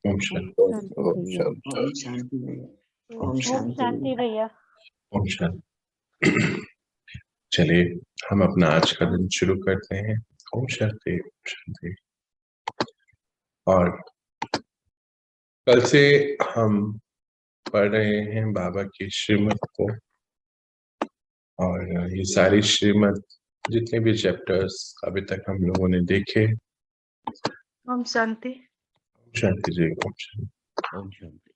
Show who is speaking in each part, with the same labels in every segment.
Speaker 1: ओम
Speaker 2: ओम
Speaker 1: शांति।
Speaker 2: शांति
Speaker 1: ओम
Speaker 2: भैया।
Speaker 1: शांति।
Speaker 3: ओम शांति भैया। ओम
Speaker 4: ओम
Speaker 3: शांति
Speaker 4: शांति
Speaker 3: भैया।
Speaker 4: भैया।
Speaker 1: ओम शांति। चलिए हम अपना आज का दिन शुरू करते हैं। ओम शांति, ओम शांति। और कल से हम पढ़ रहे हैं बाबा की श्रीमत को, और ये सारी श्रीमत जितने भी चैप्टर्स अभी तक हम लोगों ने देखे।
Speaker 4: ओम शांति।
Speaker 1: ओम शांति जी। ओम शांति।
Speaker 3: ओम शांति।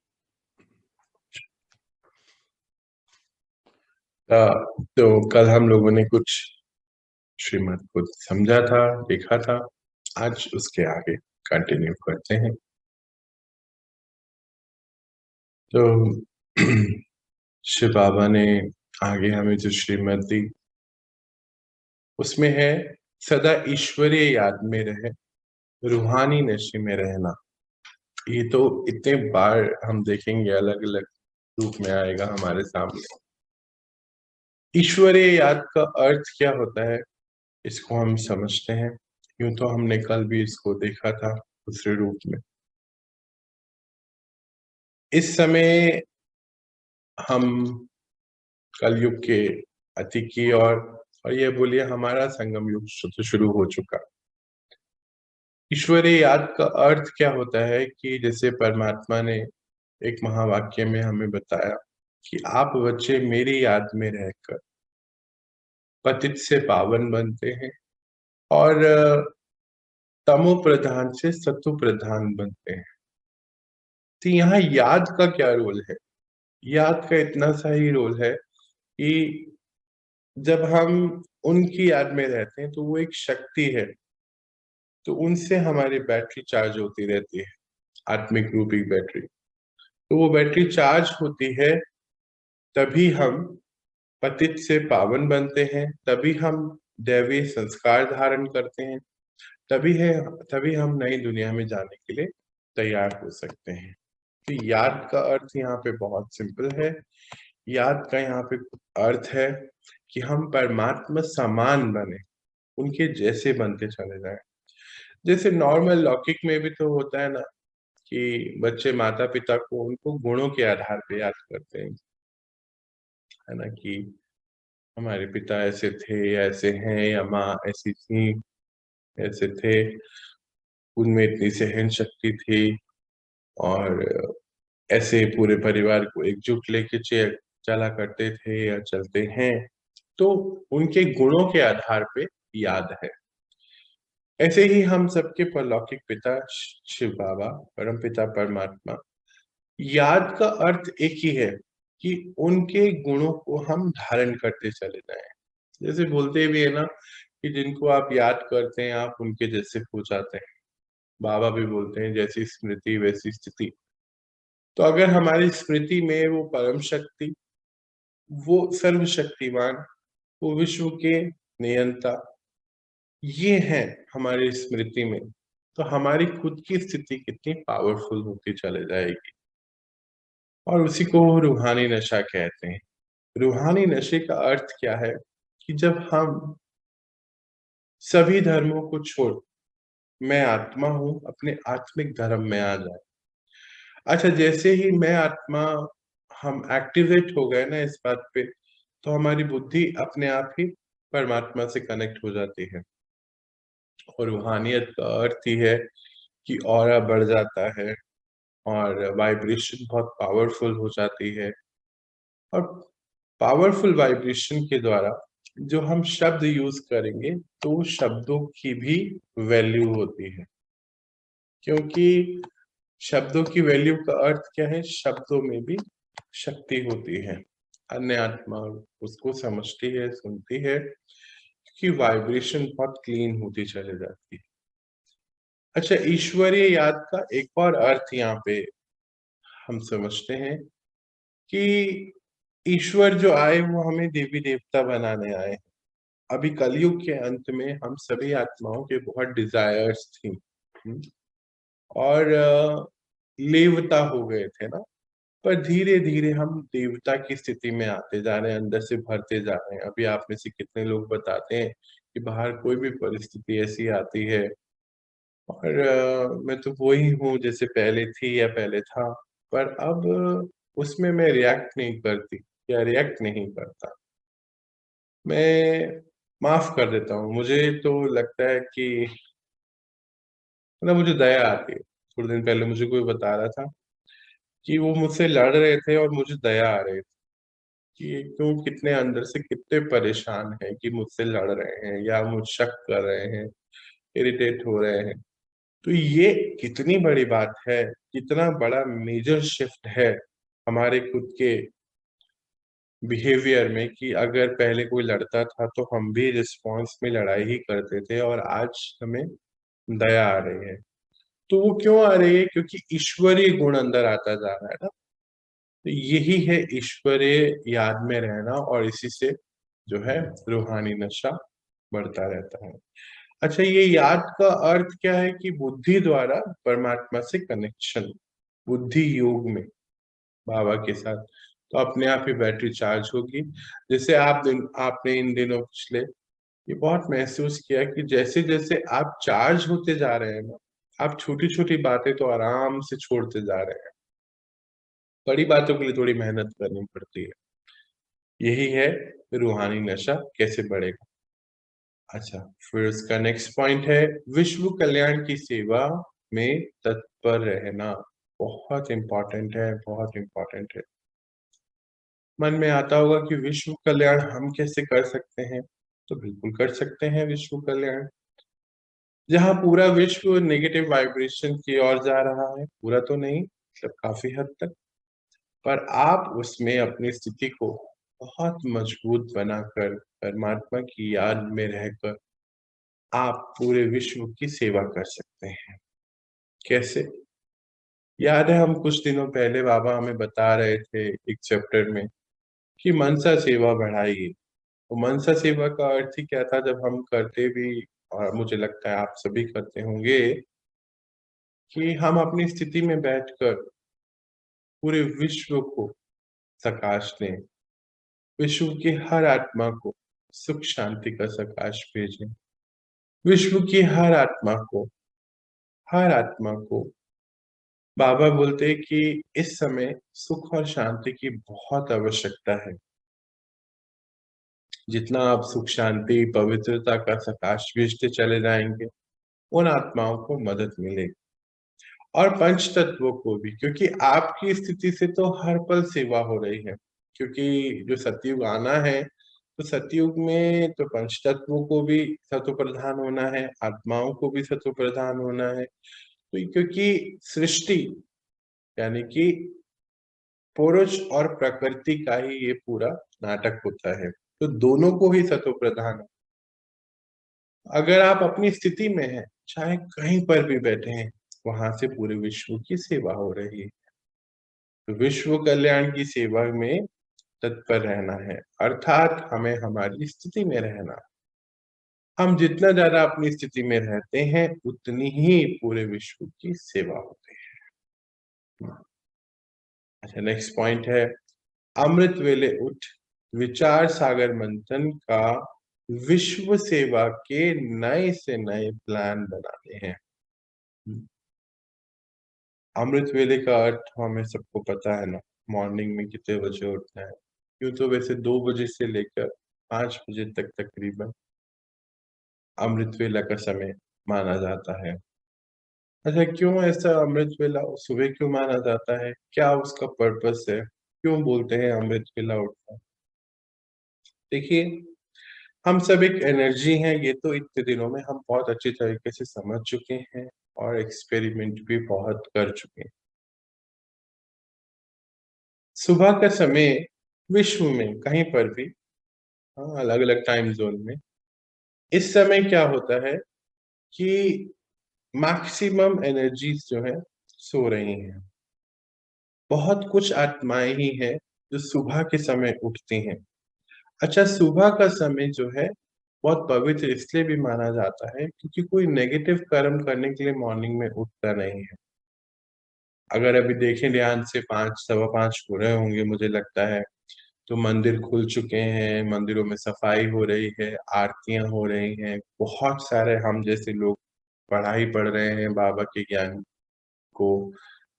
Speaker 1: तो कल हम लोगों ने कुछ श्रीमत को समझा था, देखा था। आज उसके आगे कंटिन्यू करते हैं। तो शिव बाबा ने आगे हमें जो श्रीमत दी उसमें है सदा ईश्वरीय याद में रहे, रूहानी नशे में रहना। ये तो इतने बार हम देखेंगे, अलग अलग रूप में आएगा हमारे सामने। ईश्वरीय याद का अर्थ क्या होता है इसको हम समझते हैं। यूं तो हमने कल भी इसको देखा था दूसरे रूप में। इस समय हम कलयुग के अति की और ये बोलिए हमारा संगम युग शुरू हो चुका। ईश्वरीय याद का अर्थ क्या होता है कि जैसे परमात्मा ने एक महावाक्य में हमें बताया कि आप बच्चे मेरी याद में रहकर पतित से पावन बनते हैं और तमो प्रधान से सत्व प्रधान बनते हैं। तो यहाँ याद का क्या रोल है? याद का इतना सा ही रोल है कि जब हम उनकी याद में रहते हैं तो वो एक शक्ति है, तो उनसे हमारी बैटरी चार्ज होती रहती है, आत्मिक रूपी बैटरी। तो वो बैटरी चार्ज होती है तभी हम पतित से पावन बनते हैं, तभी हम दैवीय संस्कार धारण करते हैं, तभी हम नई दुनिया में जाने के लिए तैयार हो सकते हैं। तो याद का अर्थ यहाँ पे बहुत सिंपल है। याद का यहाँ पे अर्थ है कि हम परमात्मा समान बने, उनके जैसे बनते चले जाएं। जैसे नॉर्मल लौकिक में भी तो होता है ना कि बच्चे माता पिता को उनको गुणों के आधार पे याद करते हैं, है ना, कि हमारे पिता ऐसे थे, ऐसे हैं, या माँ ऐसी थी, ऐसे थे, उनमें इतनी सहन शक्ति थी और ऐसे पूरे परिवार को एकजुट लेके चला करते थे या चलते हैं। तो उनके गुणों के आधार पे याद है। ऐसे ही हम सबके परलौकिक पिता शिव बाबा, परम पिता परमात्मा, याद का अर्थ एक ही है कि उनके गुणों को हम धारण करते चले जाएं। जैसे बोलते भी है ना कि जिनको आप याद करते हैं आप उनके जैसे हो जाते हैं। बाबा भी बोलते हैं जैसी स्मृति वैसी स्थिति। तो अगर हमारी स्मृति में वो परम शक्ति, वो सर्वशक्तिमान, वो विश्व के नियंता, ये है हमारी स्मृति में, तो हमारी खुद की स्थिति कितनी पावरफुल होती चले जाएगी। और उसी को रूहानी नशा कहते हैं। रूहानी नशे का अर्थ क्या है कि जब हम सभी धर्मों को छोड़ मैं आत्मा हूं अपने आत्मिक धर्म में आ जाए। अच्छा, जैसे ही मैं आत्मा हम एक्टिवेट हो गए ना इस बात पे, तो हमारी बुद्धि अपने आप ही परमात्मा से कनेक्ट हो जाती है। और रूहानियत का अर्थ ही है कि ऑरा बढ़ जाता है और वाइब्रेशन बहुत पावरफुल हो जाती है। और पावरफुल वाइब्रेशन के द्वारा जो हम शब्द यूज करेंगे तो शब्दों की भी वैल्यू होती है, क्योंकि शब्दों की वैल्यू का अर्थ क्या है? शब्दों में भी शक्ति होती है। अन्य आत्मा उसको समझती है, सुनती है, क्योंकि वाइब्रेशन बहुत क्लीन होती चली जाती है। अच्छा, ईश्वरीय याद का एक और अर्थ यहाँ पे हम समझते हैं कि ईश्वर जो आए वो हमें देवी देवता बनाने आए। अभी कलयुग के अंत में हम सभी आत्माओं के बहुत डिजायर्स थी और लेवता हो गए थे ना, पर धीरे धीरे हम देवता की स्थिति में आते जा रहे हैं, अंदर से भरते जा रहे हैं। अभी आप में से कितने लोग बताते हैं कि बाहर कोई भी परिस्थिति ऐसी आती है और मैं तो वही हूँ जैसे पहले थी या पहले था, पर अब उसमें मैं रिएक्ट नहीं करती या रिएक्ट नहीं करता। मैं माफ कर देता हूँ। मुझे तो लगता है कि मतलब मुझे दया आती है। थोड़े दिन पहले मुझे कोई बता रहा था कि वो मुझसे लड़ रहे थे और मुझे दया आ रही थी कि क्यों कितने अंदर से कितने परेशान हैं कि मुझसे लड़ रहे हैं या मुझ शक कर रहे हैं, इरिटेट हो रहे हैं। तो ये कितनी बड़ी बात है, कितना बड़ा मेजर शिफ्ट है हमारे खुद के बिहेवियर में कि अगर पहले कोई लड़ता था तो हम भी रिस्पॉन्स में लड़ाई ही करते थे और आज हमें दया आ रही है। तो वो क्यों आ रही है? क्योंकि ईश्वरीय गुण अंदर आता जा रहा है ना। तो यही है ईश्वरीय याद में रहना और इसी से जो है रूहानी नशा बढ़ता रहता है। अच्छा, ये याद का अर्थ क्या है कि बुद्धि द्वारा परमात्मा से कनेक्शन, बुद्धि योग में बाबा के साथ, तो अपने आप ही बैटरी चार्ज होगी। जैसे आपने इन दिनों पिछले ये बहुत महसूस किया कि जैसे जैसे आप चार्ज होते जा रहे हैं ना, आप छोटी छोटी बातें तो आराम से छोड़ते जा रहे हैं, बड़ी बातों के लिए थोड़ी मेहनत करनी पड़ती है। यही है रूहानी नशा कैसे बढ़ेगा। अच्छा, फिर इसका नेक्स्ट पॉइंट है विश्व कल्याण की सेवा में तत्पर रहना। बहुत इंपॉर्टेंट है, बहुत इंपॉर्टेंट है। मन में आता होगा कि विश्व कल्याण हम कैसे कर सकते हैं? तो बिल्कुल कर सकते हैं विश्व कल्याण। जहाँ पूरा विश्व नेगेटिव वाइब्रेशन की ओर जा रहा है, पूरा तो नहीं, मतलब काफी हद तक, पर आप उसमें अपनी स्थिति को बहुत मजबूत बनाकर परमात्मा की याद में रहकर आप पूरे विश्व की सेवा कर सकते हैं। कैसे? याद है हम कुछ दिनों पहले बाबा हमें बता रहे थे एक चैप्टर में कि मनसा सेवा बढ़ाइए। तो मनसा सेवा का अर्थ ही क्या था जब हम करते भी, और मुझे लगता है आप सभी करते होंगे, कि हम अपनी स्थिति में बैठकर पूरे विश्व को सकाश दें, विश्व की हर आत्मा को सुख शांति का सकाश भेजें, विश्व की हर आत्मा को बाबा बोलते हैं कि इस समय सुख और शांति की बहुत आवश्यकता है। जितना आप सुख शांति पवित्रता का सकाश भेजते चले जाएंगे, उन आत्माओं को मदद मिलेगी। और पंच तत्वों को भी, क्योंकि आपकी स्थिति से तो हर पल सेवा हो रही है। क्योंकि जो सतयुग आना है, तो सतयुग में तो पंच तत्वों को भी सत्व प्रधान होना है, आत्माओं को भी सत्व प्रधान होना है। तो क्योंकि सृष्टि यानी कि पुरुष और प्रकृति का ही ये पूरा नाटक होता है, तो दोनों को ही सत्व प्रधान है। अगर आप अपनी स्थिति में हैं, चाहे कहीं पर भी बैठे हैं, वहां से पूरे विश्व की सेवा हो रही है। तो विश्व कल्याण की सेवा में तत्पर रहना है, अर्थात हमें हमारी स्थिति में रहना। हम जितना ज्यादा अपनी स्थिति में रहते हैं, उतनी ही पूरे विश्व की सेवा होती है। अच्छा, नेक्स्ट पॉइंट है अमृत वेले उठ विचार सागर मंथन का विश्व सेवा के नए से नए प्लान बनाने हैं। अमृत वेले का अर्थ हमें सबको पता है ना, मॉर्निंग में कितने बजे उठना है। यूं तो वैसे 2 बजे से लेकर 5 बजे तक तकरीबन अमृत वेला का समय माना जाता है। अच्छा, क्यों ऐसा अमृत वेला सुबह क्यों माना जाता है? क्या उसका पर्पस है? क्यों बोलते हैं अमृत वेला उठना? देखिए, हम सब एक एनर्जी हैं, ये तो इतने दिनों में हम बहुत अच्छी तरीके से समझ चुके हैं और एक्सपेरिमेंट भी बहुत कर चुके हैं। सुबह का समय विश्व में कहीं पर भी, हाँ, अलग अलग टाइम जोन में इस समय क्या होता है कि मैक्सिमम एनर्जीज जो है सो रही हैं। बहुत कुछ आत्माएं ही हैं जो सुबह के समय उठती हैं। अच्छा, सुबह का समय जो है बहुत पवित्र इसलिए भी माना जाता है क्योंकि कोई नेगेटिव कर्म करने के लिए मॉर्निंग में उठता नहीं है। अगर अभी देखें ध्यान से 5 सवा 5 हो रहे होंगे मुझे लगता है, तो मंदिर खुल चुके हैं, मंदिरों में सफाई हो रही है, आरतियां हो रही हैं, बहुत सारे हम जैसे लोग पढ़ाई पढ़ रहे हैं बाबा के ज्ञान को,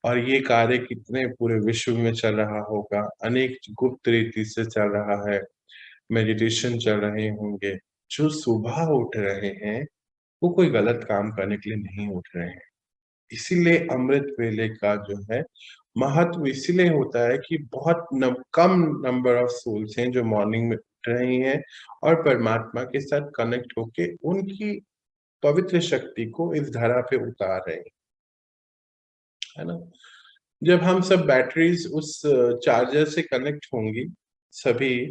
Speaker 1: और ये कार्य कितने पूरे विश्व में चल रहा होगा, अनेक गुप्त रीति से चल रहा है, मेडिटेशन चल रहे होंगे। जो सुबह उठ रहे हैं वो कोई गलत काम करने के लिए नहीं उठ रहे हैं। इसीलिए अमृत वेले का जो है महत्व इसीलिए होता है कि बहुत कम नंबर ऑफ सोल्स हैं जो मॉर्निंग में उठ रही हैं और परमात्मा के साथ कनेक्ट होके उनकी पवित्र शक्ति को इस धरा पे उतार रहे हैं, है ना। जब हम सब बैटरीज उस चार्जर से कनेक्ट होंगी सभी,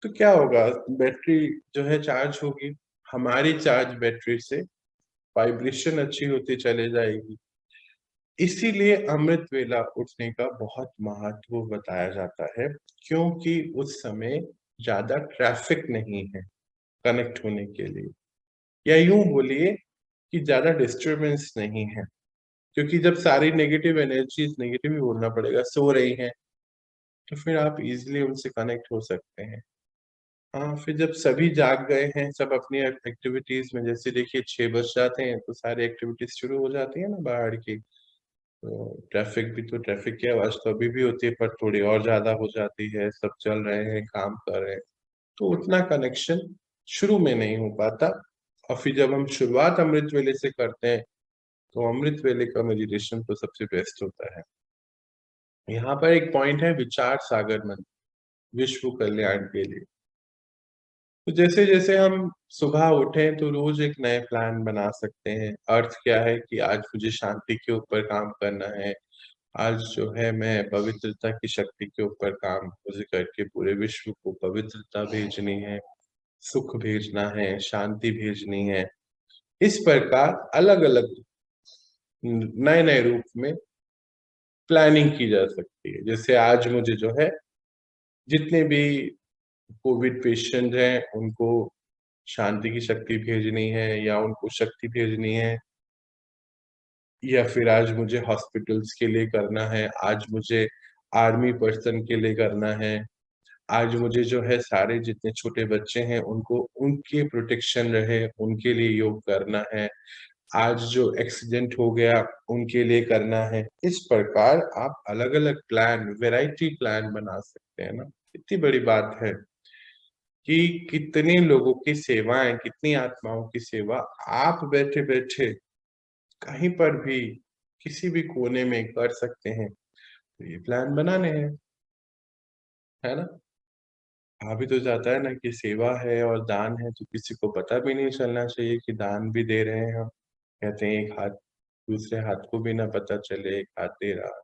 Speaker 1: तो क्या होगा, बैटरी जो है चार्ज होगी, हमारी चार्ज बैटरी से वाइब्रेशन अच्छी होती चले जाएगी। इसीलिए अमृत वेला उठने का बहुत महत्व बताया जाता है, क्योंकि उस समय ज्यादा ट्रैफिक नहीं है कनेक्ट होने के लिए, या यूं बोलिए कि ज्यादा डिस्टरबेंस नहीं है, क्योंकि जब सारी नेगेटिव एनर्जीज, नेगेटिव ही बोलना पड़ेगा, सो रही हैं, तो फिर आप इजीली उनसे कनेक्ट हो सकते हैं। हाँ, फिर जब सभी जाग गए हैं, सब अपनी एक्टिविटीज में, जैसे देखिए 6 बज जाते हैं तो सारी एक्टिविटीज शुरू हो जाती है ना बाहर की। तो ट्रैफिक भी, तो ट्रैफिक की आवाज तो अभी भी होती है, पर थोड़ी और ज्यादा हो जाती है, सब चल रहे हैं, काम कर रहे हैं, तो उतना कनेक्शन शुरू में नहीं हो पाता। और फिर जब हम शुरुआत अमृत वेले से करते हैं, तो अमृत वेले का मेडिटेशन तो सबसे बेस्ट होता है। यहाँ पर एक पॉइंट है विचार सागर मंत्र, विश्व कल्याण के लिए। तो जैसे जैसे हम सुबह उठें तो रोज एक नए प्लान बना सकते हैं। अर्थ क्या है कि आज मुझे शांति के ऊपर काम करना है, आज जो है मैं पवित्रता की शक्ति के ऊपर काम मुझे करके पूरे विश्व को पवित्रता भेजनी है, सुख भेजना है, शांति भेजनी है। इस प्रकार अलग अलग नए नए रूप में प्लानिंग की जा सकती है। जैसे आज मुझे जो है जितने भी कोविड पेशेंट हैं उनको शांति की शक्ति भेजनी है, या उनको शक्ति भेजनी है, या फिर आज मुझे हॉस्पिटल्स के लिए करना है, आज मुझे आर्मी पर्सन के लिए करना है, आज मुझे जो है सारे जितने छोटे बच्चे हैं उनको उनके प्रोटेक्शन रहे उनके लिए योग करना है, आज जो एक्सीडेंट हो गया उनके लिए करना है। इस प्रकार आप अलग अलग प्लान, वैरायटी प्लान बना सकते हैं ना। इतनी बड़ी बात है कि कितने लोगों की सेवाएं, कितनी आत्माओं की सेवा आप बैठे बैठे कहीं पर भी किसी भी कोने में कर सकते हैं। तो ये प्लान बनाने हैं, है ना। कहा भी तो जाता है ना कि सेवा है और दान है तो किसी को पता भी नहीं चलना चाहिए कि दान भी दे रहे हैं हम। कहते हैं एक हाथ दूसरे हाथ को भी ना पता चले, एक हाथ दे रहा।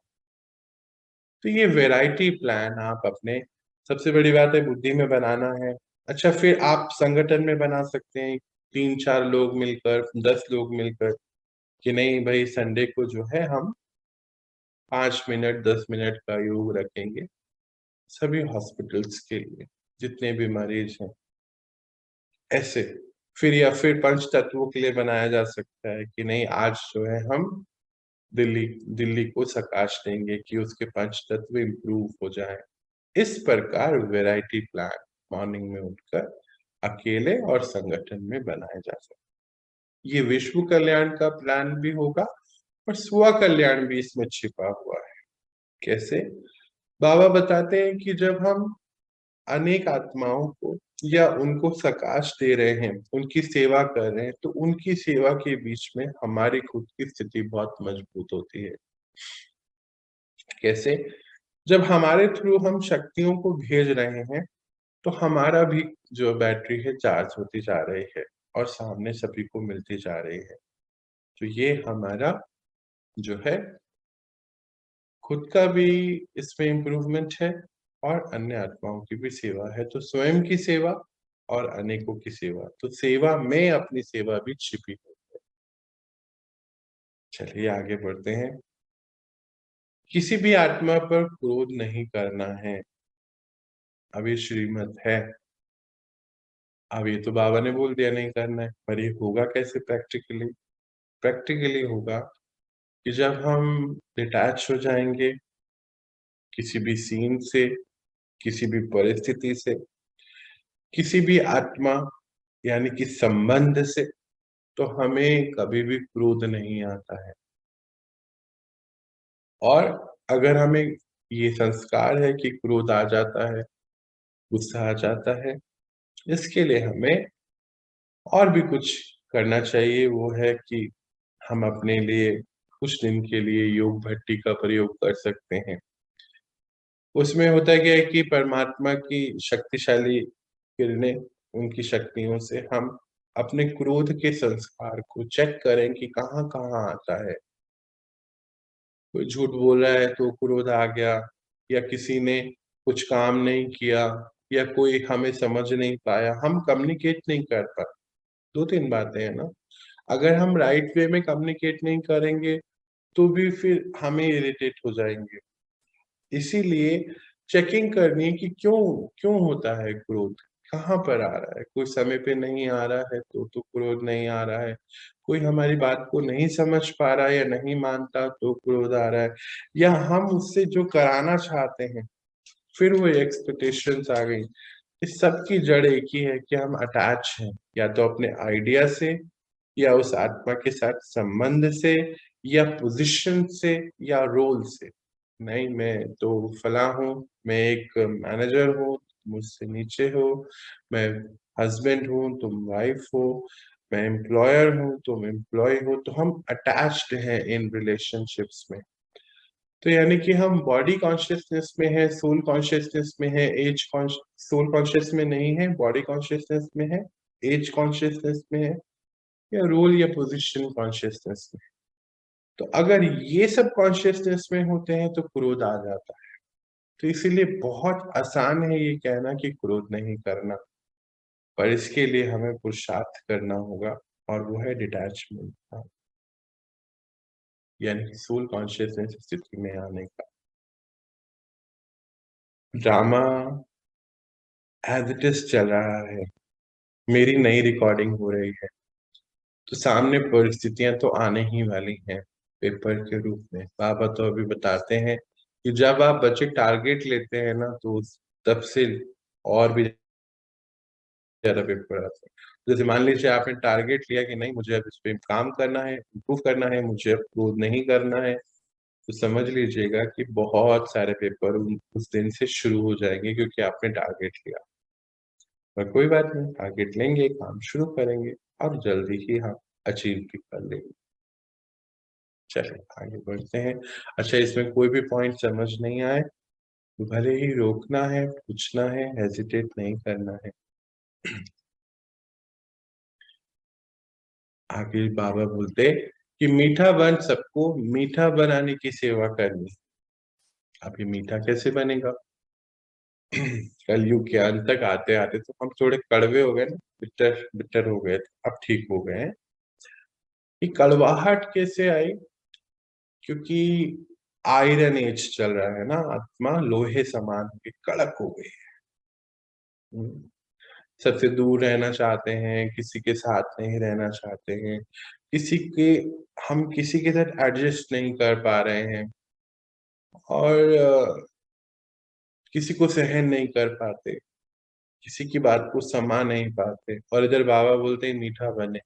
Speaker 1: तो ये वैरायटी प्लान आप अपने, सबसे बड़ी बात है बुद्धि में बनाना है। अच्छा, फिर आप संगठन में बना सकते हैं, 3-4 लोग मिलकर, 10 लोग मिलकर, कि नहीं भाई संडे को जो है हम 5 मिनट 10 मिनट का योग रखेंगे सभी हॉस्पिटल्स के लिए, जितने भी मरीज हैं। ऐसे फिर, या फिर पंच तत्वों के लिए बनाया जा सकता है कि नहीं आज जो है हम दिल्ली दिल्ली को सकाश देंगे कि उसके पंच तत्व इम्प्रूव हो जाए। इस प्रकार वैरायटी प्लान मॉर्निंग में उठकर अकेले और संगठन में बनाए जा सकते। ये विश्व कल्याण का प्लान भी होगा और स्व कल्याण भी इसमें छिपा हुआ है। कैसे? बाबा बताते हैं कि जब हम अनेक आत्माओं को या उनको सकाश दे रहे हैं, उनकी सेवा कर रहे हैं, तो उनकी सेवा के बीच में हमारी खुद की स्थिति बहुत मजबूत होती है। कैसे? जब हमारे थ्रू हम शक्तियों को भेज रहे हैं, तो हमारा भी जो बैटरी है चार्ज होती जा रही है और सामने सभी को मिलती जा रही है। तो ये हमारा जो है खुद का भी इसमें इम्प्रूवमेंट है और अन्य आत्माओं की भी सेवा है। तो स्वयं की सेवा और अनेकों की सेवा, तो सेवा में अपनी सेवा भी छिपी हुई है। चलिए आगे बढ़ते हैं। किसी भी आत्मा पर क्रोध नहीं करना है, अब ये श्रीमत है। अब ये तो बाबा ने बोल दिया नहीं करना है, पर ये होगा कैसे प्रैक्टिकली? प्रैक्टिकली होगा कि जब हम डिटैच हो जाएंगे किसी भी सीन से, किसी भी परिस्थिति से, किसी भी आत्मा यानी कि संबंध से, तो हमें कभी भी क्रोध नहीं आता है। और अगर हमें ये संस्कार है कि क्रोध आ जाता है, गुस्सा आ जाता है, इसके लिए हमें और भी कुछ करना चाहिए। वो है कि हम अपने लिए कुछ दिन के लिए योग भट्टी का प्रयोग कर सकते हैं। उसमें होता क्या है कि परमात्मा की शक्तिशाली किरणें, उनकी शक्तियों से हम अपने क्रोध के संस्कार को चेक करें कि कहाँ-कहाँ आता है। कोई झूठ बोल रहा है तो क्रोध आ गया, या किसी ने कुछ काम नहीं किया, या कोई हमें समझ नहीं पाया, हम कम्युनिकेट नहीं कर पाए। 2-3 बातें हैं ना। अगर हम राइट वे में कम्युनिकेट नहीं करेंगे, तो भी फिर हमें इरिटेट हो जाएँगे। इसीलिए चेकिंग करनी है कि क्यों होता है क्रोध? कहाँ पर आ रहा है? कोई समय पे नहीं आ रहा है तो क्रोध नहीं आ रहा है। कोई हमारी बात को नहीं समझ पा रहा है या नहीं मानता तो क्रोध आ रहा है। या हम उससे जो कराना चाहते हैं, फिर वो एक्सपेक्टेशंस आ गई। इस सब की जड़ एक ही है कि हम अटैच हैं, या तो अपने आइडिया से, या उस आत्मा के साथ संबंध से, या पोज़ीशन से, या रोल से। नहीं, मैं तो फलाँ हूँ, मैं एक मैनेजर हूँ, मुझसे नीचे हो, मैं हस्बैंड हूँ, तुम वाइफ हो, मैं एम्प्लॉयर हूँ, तुम एम्प्लॉयी हो, तो हम अटैच्ड हैं इन रिलेशनशिप्स में। तो यानी कि हम बॉडी कॉन्शियसनेस में हैं, सोल कॉन्शियसनेस में हैं, सोल कॉन्शियस में नहीं है, बॉडी कॉन्शियसनेस में है, एज कॉन्शियसनेस में है, या रोल या पोज़ीशन कॉन्शियसनेस में। तो अगर ये सब कॉन्शियसनेस में होते हैं तो क्रोध आ जाता है। तो इसीलिए बहुत आसान है ये कहना कि क्रोध नहीं करना, पर इसके लिए हमें पुरुषार्थ करना होगा, और वो है डिटैचमेंट का, यानी कि सोल कॉन्शियसनेस स्थिति में आने का। ड्रामा एज़ इट इज़ चल रहा है, मेरी नई रिकॉर्डिंग हो रही है, तो सामने परिस्थितियाँ तो आने ही वाली हैं पेपर के रूप में। बाबा तो अभी बताते हैं कि जब आप बच्चे टारगेट लेते हैं ना, तो तब से और भी ज़्यादा पेपर आते हैं। जैसे मान लीजिए आपने टारगेट लिया कि नहीं, मुझे अब इस पे काम करना है, इम्प्रूव करना है, मुझे अब क्रोध नहीं करना है, तो समझ लीजिएगा कि बहुत सारे पेपर उस दिन से शुरू हो जाएँगे, क्योंकि आपने टारगेट लिया। पर कोई बात नहीं, टारगेट लेंगे, काम शुरू करेंगे, और जल्दी ही हम अचीव भी कर लेंगे। चलिए आगे बढ़ते हैं। अच्छा, इसमें कोई भी पॉइंट समझ नहीं आए, तो भले ही रोकना है, पूछना है, हेजिटेट नहीं करना है। आगे बाबा बोलते कि मीठा बन सबको मीठा बनाने की सेवा करनी। अब ये मीठा कैसे बनेगा? कलयुग के अंत तक आते-आते तो हम थोड़े कड़वे हो गए ना, बिटर बिटर हो गए थे, अब ठीक हो गए हैं। ये कड़वाहट कैसे आई? क्योंकि आयरन एज चल रहा है ना, आत्मा लोहे समान होके कड़क हो गई है। सबसे दूर रहना चाहते हैं, किसी के साथ नहीं रहना चाहते हैं, किसी के हम किसी के साथ एडजस्ट नहीं कर पा रहे हैं, और किसी को सहन नहीं कर पाते, किसी की बात को समा नहीं पाते, और इधर बाबा बोलते हैं मीठा बने।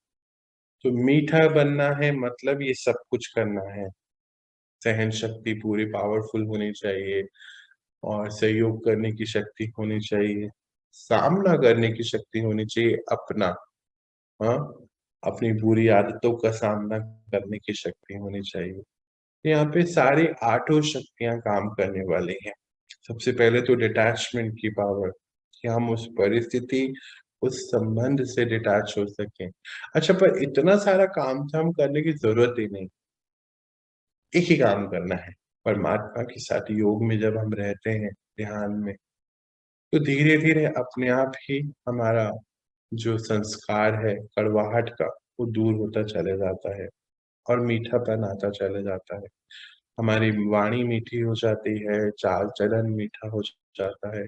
Speaker 1: तो मीठा बनना है मतलब ये सब कुछ करना है। सहन शक्ति पूरी पावरफुल होनी चाहिए, और सहयोग करने की शक्ति होनी चाहिए, सामना करने की शक्ति होनी चाहिए अपना, हाँ, अपनी बुरी आदतों का सामना करने की शक्ति होनी चाहिए। यहाँ पे सारी आठों शक्तियाँ काम करने वाली हैं। सबसे पहले तो डिटैचमेंट की पावर, कि हम उस परिस्थिति, उस संबंध से डिटैच हो सकें। अच्छा, पर इतना सारा काम-धाम करने की ज़रूरत ही नहीं, एक ही काम करना है। परमात्मा के साथ योग में जब हम रहते हैं, ध्यान में, तो धीरे-धीरे अपने आप ही हमारा जो संस्कार है कड़वाहट का, वो दूर होता चले जाता है, और मीठापन आता चले जाता है। हमारी वाणी मीठी हो जाती है, चाल-चलन मीठा हो जाता है।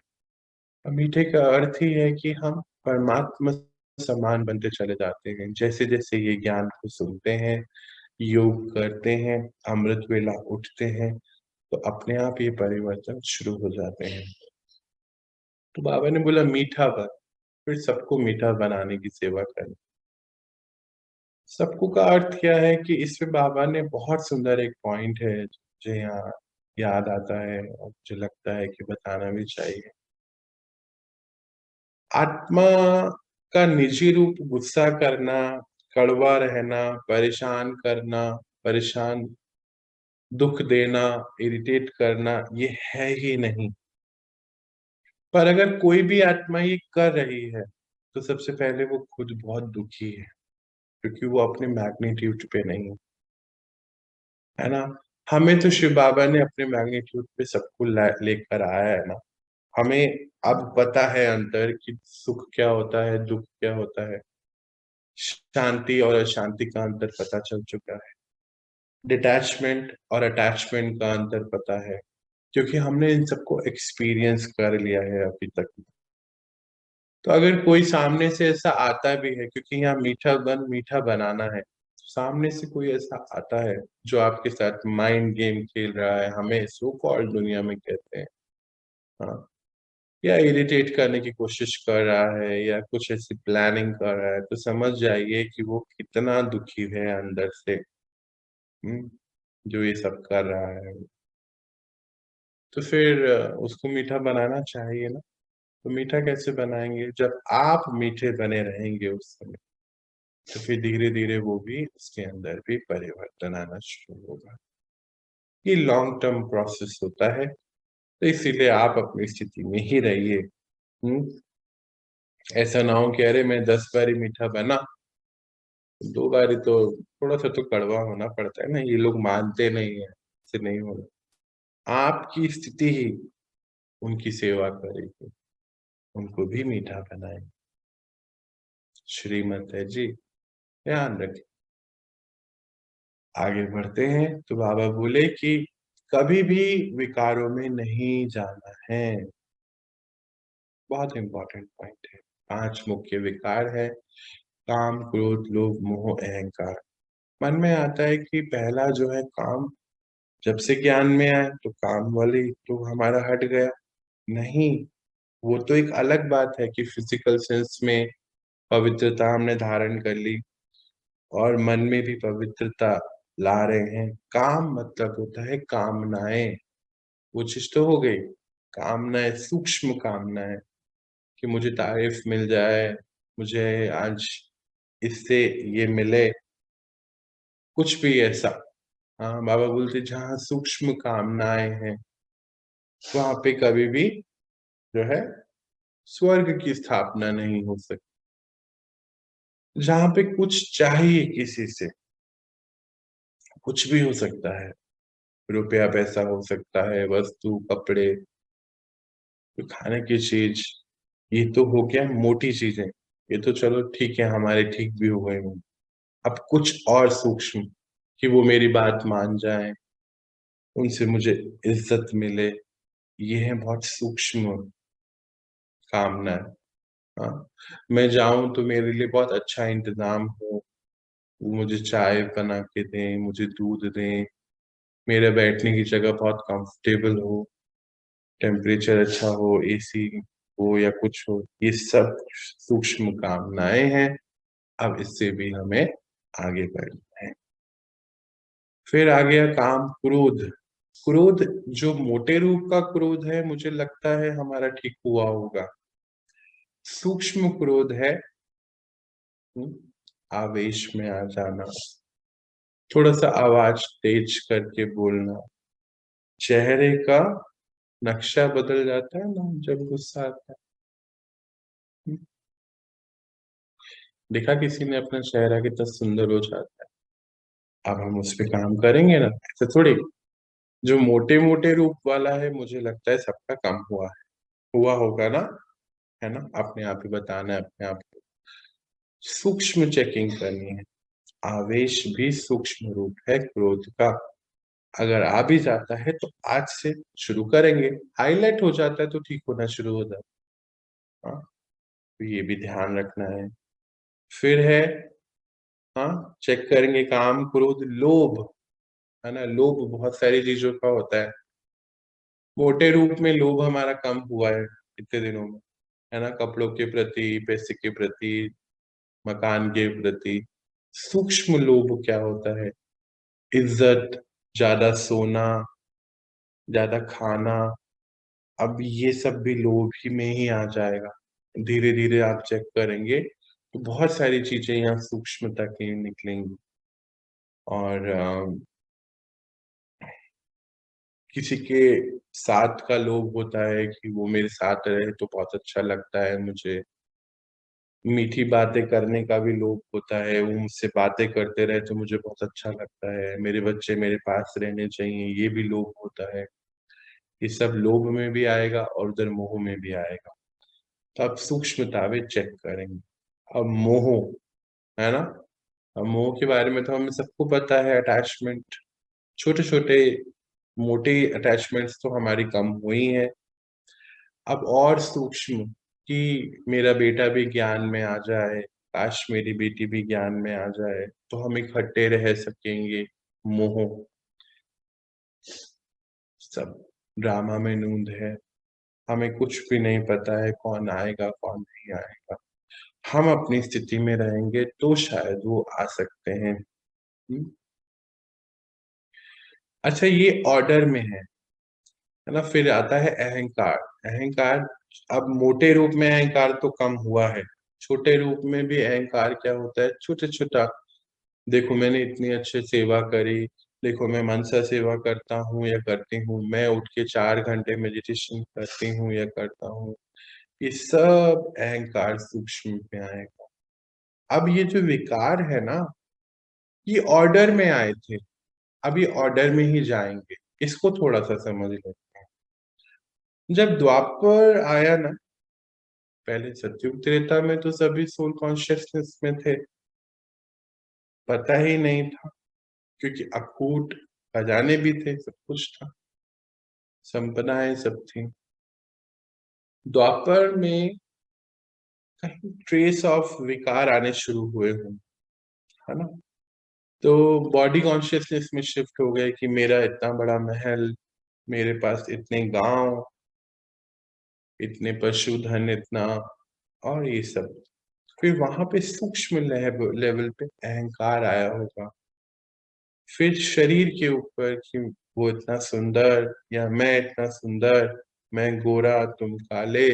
Speaker 1: मीठे का अर्थ ही है कि हम परमात्मा समान बनते चले जाते हैं। जैसे-जैसे ये ज्ञान को सुनते हैं, योग करते हैं, अमृत वेला उठते हैं, तो अपने आप ये परिवर्तन शुरू हो जाते हैं। तो बाबा ने बोला मीठा बन, फिर सबको मीठा बनाने की सेवा करें। सबको का अर्थ क्या है कि इसमें बाबा ने बहुत सुंदर एक पॉइंट है मुझे यहाँ याद आता है और मुझे लगता है कि बताना भी चाहिए। आत्मा का निजी रूप गुस्सा करना, कड़वा रहना, परेशान करना, परेशान दुख देना, इरिटेट करना, ये है ही नहीं। पर अगर कोई भी आत्मा ये कर रही है तो सबसे पहले वो खुद बहुत दुखी है, क्योंकि वो अपने मैग्नीट्यूड पे नहीं है ना। हमें तो शिव बाबा ने अपने मैग्नीट्यूड पे सबको लेकर आया है ना। हमें अब पता है अंतर कि सुख क्या होता है, दुख क्या होता है, शांति और अशांति का अंतर पता चल चुका है, डिटैचमेंट और अटैचमेंट का अंतर पता है, क्योंकि हमने इन सबको एक्सपीरियंस कर लिया है अभी तक। तो अगर कोई सामने से ऐसा आता भी है, क्योंकि यहाँ मीठा बनाना है, सामने से कोई ऐसा आता है जो आपके साथ माइंड गेम खेल रहा है, हमें सो कॉल्ड दुनिया में कहते हैं, हाँ, या इरिटेट करने की कोशिश कर रहा है या कुछ ऐसी प्लानिंग कर रहा है, तो समझ जाइए कि वो कितना दुखी है अंदर से, जो ये सब कर रहा है। तो फिर उसको मीठा बनाना चाहिए ना। तो मीठा कैसे बनाएंगे? जब आप मीठे बने रहेंगे उस समय, तो फिर धीरे धीरे वो भी उसके अंदर भी परिवर्तन आना शुरू होगा। ये लॉन्ग टर्म प्रोसेस होता है, तो इसीलिए आप अपनी स्थिति में ही रहिए। ऐसा ना हो कि अरे मैं 10 बारी मीठा बना, 2 बारी तो थोड़ा सा तो कड़वा होना पड़ता है ना, ये लोग मानते नहीं है, ऐसे नहीं होगा। आपकी स्थिति ही उनकी सेवा करेगी, उनको भी मीठा बनाए। श्रीमत है जी, ध्यान रखें। आगे बढ़ते हैं तो बाबा बोले कि कभी भी विकारों में नहीं जाना है। बहुत इंपॉर्टेंट पॉइंट है। 5 मुख्य विकार है, काम, क्रोध, लोभ, मोह, अहंकार। मन में आता है कि पहला जो है काम, जब से ज्ञान में आए तो काम वाली तो हमारा हट गया। नहीं, वो तो एक अलग बात है कि फिजिकल सेंस में पवित्रता हमने धारण कर ली और मन में भी पवित्रता ला रहे हैं। काम मतलब होता है कामनाएं, वो चीज तो हो गई। कामनाएं सूक्ष्म कामनाएं, कि मुझे तारीफ मिल जाए, मुझे आज इससे ये मिले, कुछ भी ऐसा। हाँ, बाबा बोलते जहाँ सूक्ष्म कामनाएं हैं वहां पे कभी भी जो है स्वर्ग की स्थापना नहीं हो सकती। जहाँ पे कुछ चाहिए किसी से, कुछ भी हो सकता है, रुपया पैसा हो सकता है, वस्तु कपड़े, तो खाने की चीज, ये तो हो गया मोटी चीजें, ये तो चलो ठीक है, हमारे ठीक भी हो गए होंगे। अब कुछ और सूक्ष्म, कि वो मेरी बात मान जाए, उनसे मुझे इज्जत मिले, ये है बहुत सूक्ष्म कामना है। हाँ, मैं जाऊं तो मेरे लिए बहुत अच्छा इंतजाम हो, वो मुझे चाय बना के दें, मुझे दूध दें, मेरे बैठने की जगह बहुत कंफर्टेबल हो, टेम्परेचर अच्छा हो, एसी हो या कुछ हो, ये सब सूक्ष्म कामनाएं हैं। अब इससे भी हमें आगे बढ़ना है। फिर आ गया काम, क्रोध। क्रोध जो मोटे रूप का क्रोध है, मुझे लगता है हमारा ठीक हुआ होगा। सूक्ष्म क्रोध है आवेश में आ जाना, थोड़ा सा आवाज तेज करके बोलना, चेहरे का नक्शा बदल जाता है ना जब गुस्सा आता है। देखा किसी ने अपना चेहरा कितना सुंदर हो जाता है। अब हम उस पे काम करेंगे ना, ऐसे थोड़ी। जो मोटे मोटे रूप वाला है, मुझे लगता है सबका कम हुआ है, हुआ होगा ना, है ना, अपने आप ही बताना है अपने आप को। सूक्ष्म चेकिंग करनी है। आवेश भी सूक्ष्म रूप है क्रोध का। अगर आ भी जाता है तो आज से शुरू करेंगे, हाईलाइट हो जाता है तो ठीक होना शुरू हो जाता है। हाँ, तो ये भी ध्यान रखना है। फिर है, हाँ, चेक करेंगे काम, क्रोध, लोभ, है ना। लोभ बहुत सारी चीजों का होता है। मोटे रूप में लोभ हमारा कम हुआ है इतने दिनों में, है ना, कपड़ों के प्रति, पैसे के प्रति, मकान के प्रति, सूक्ष्म लोभ क्या होता है? इज्जत, ज्यादा सोना, ज्यादा खाना, अब ये सब भी लोभ ही में ही आ जाएगा। धीरे धीरे आप चेक करेंगे तो बहुत सारी चीजें यहाँ सूक्ष्मता की निकलेंगी। और किसी के साथ का लोभ होता है कि वो मेरे साथ रहे तो बहुत अच्छा लगता है मुझे। मीठी बातें करने का भी लोभ होता है, वो मुझसे बातें करते रहे तो मुझे बहुत अच्छा लगता है, मेरे बच्चे मेरे पास रहने चाहिए, ये भी लोभ होता है। ये सब लोभ में भी आएगा और उधर मोह में भी आएगा। तो आप सूक्ष्मता में चेक करेंगे। अब मोह, है ना? अब मोह के बारे में तो हमें सबको पता है, अटैचमेंट, छोटे छोटे मोटे अटैचमेंट्स तो हमारी कम हुई है। अब और सूक्ष्म कि मेरा बेटा भी ज्ञान में आ जाए, काश मेरी बेटी भी ज्ञान में आ जाए तो हम इकट्ठे रह सकेंगे। मोह सब ड्रामा में नूंद है, हमें कुछ भी नहीं पता है कौन आएगा कौन नहीं आएगा। हम अपनी स्थिति में रहेंगे तो शायद वो आ सकते हैं। अच्छा, ये ऑर्डर में है ना? फिर आता है अहंकार। अहंकार, अब मोटे रूप में अहंकार तो कम हुआ है, छोटे रूप में भी अहंकार क्या होता है? छोटे छोटा, देखो मैंने इतनी अच्छी सेवा करी, देखो मैं मन से सेवा करता हूँ या करती हूँ, मैं उठ के 4 घंटे मेडिटेशन करती हूँ या करता हूँ। ये सब अहंकार सूक्ष्म पे आएगा। अब ये जो विकार है ना, ये ऑर्डर में आए थे, अब ये ऑर्डर में ही जाएंगे। इसको थोड़ा सा समझ लेते हैं। जब द्वापर आया ना, पहले सतयुग त्रेता में तो सभी सोल कॉन्शियसनेस में थे, पता ही नहीं था, क्योंकि अकूट खजाने भी थे, सब कुछ था, संपदाएं सब थी। द्वापर में कहीं ट्रेस ऑफ विकार आने शुरू हुए हों, है ना? तो बॉडी कॉन्शियसनेस में शिफ्ट हो गए कि मेरा इतना बड़ा महल, मेरे पास इतने गांव, इतने पशुधन, इतना, और ये सब। फिर वहां पे सूक्ष्म लेवल पे अहंकार आया होगा। फिर शरीर के ऊपर कि वो इतना सुंदर या मैं इतना सुंदर, मैं गोरा तुम काले,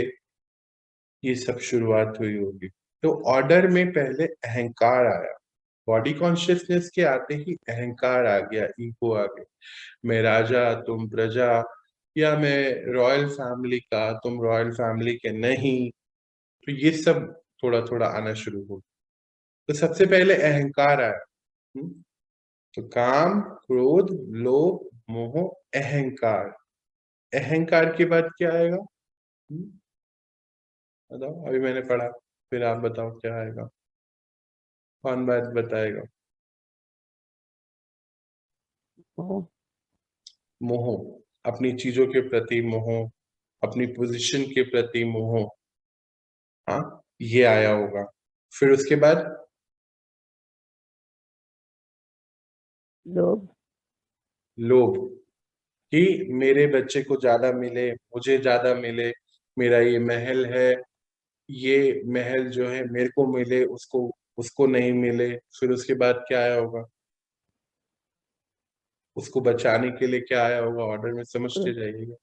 Speaker 1: ये सब शुरुआत हुई होगी। तो ऑर्डर में पहले अहंकार आया, बॉडी कॉन्शियसनेस के आते ही अहंकार आ गया, ईगो आ गया। मैं राजा तुम प्रजा, या मैं रॉयल फैमिली का तुम रॉयल फैमिली के नहीं। तो ये सब थोड़ा थोड़ा आना शुरू हो। तो सबसे पहले अहंकार आया। हम्म? तो काम, क्रोध, लोभ, मोह, अहंकार। अहंकार के बाद क्या आएगा? बताओ, अभी मैंने पढ़ा, फिर आप बताओ क्या आएगा, कौन बात बताएगा?
Speaker 3: मोह।
Speaker 1: मोह, अपनी चीजों के प्रति मोह, अपनी पोजीशन के प्रति मोह। हाँ, ये आया होगा। फिर उसके बाद
Speaker 3: लोभ।
Speaker 1: लोभ, कि मेरे बच्चे को ज्यादा मिले, मुझे ज्यादा मिले, मेरा ये महल है, ये महल जो है मेरे को मिले, उसको उसको नहीं मिले। फिर उसके बाद क्या आया होगा? उसको बचाने के लिए क्या आया होगा? ऑर्डर में समझते
Speaker 3: क्रोध।
Speaker 1: जाइएगा।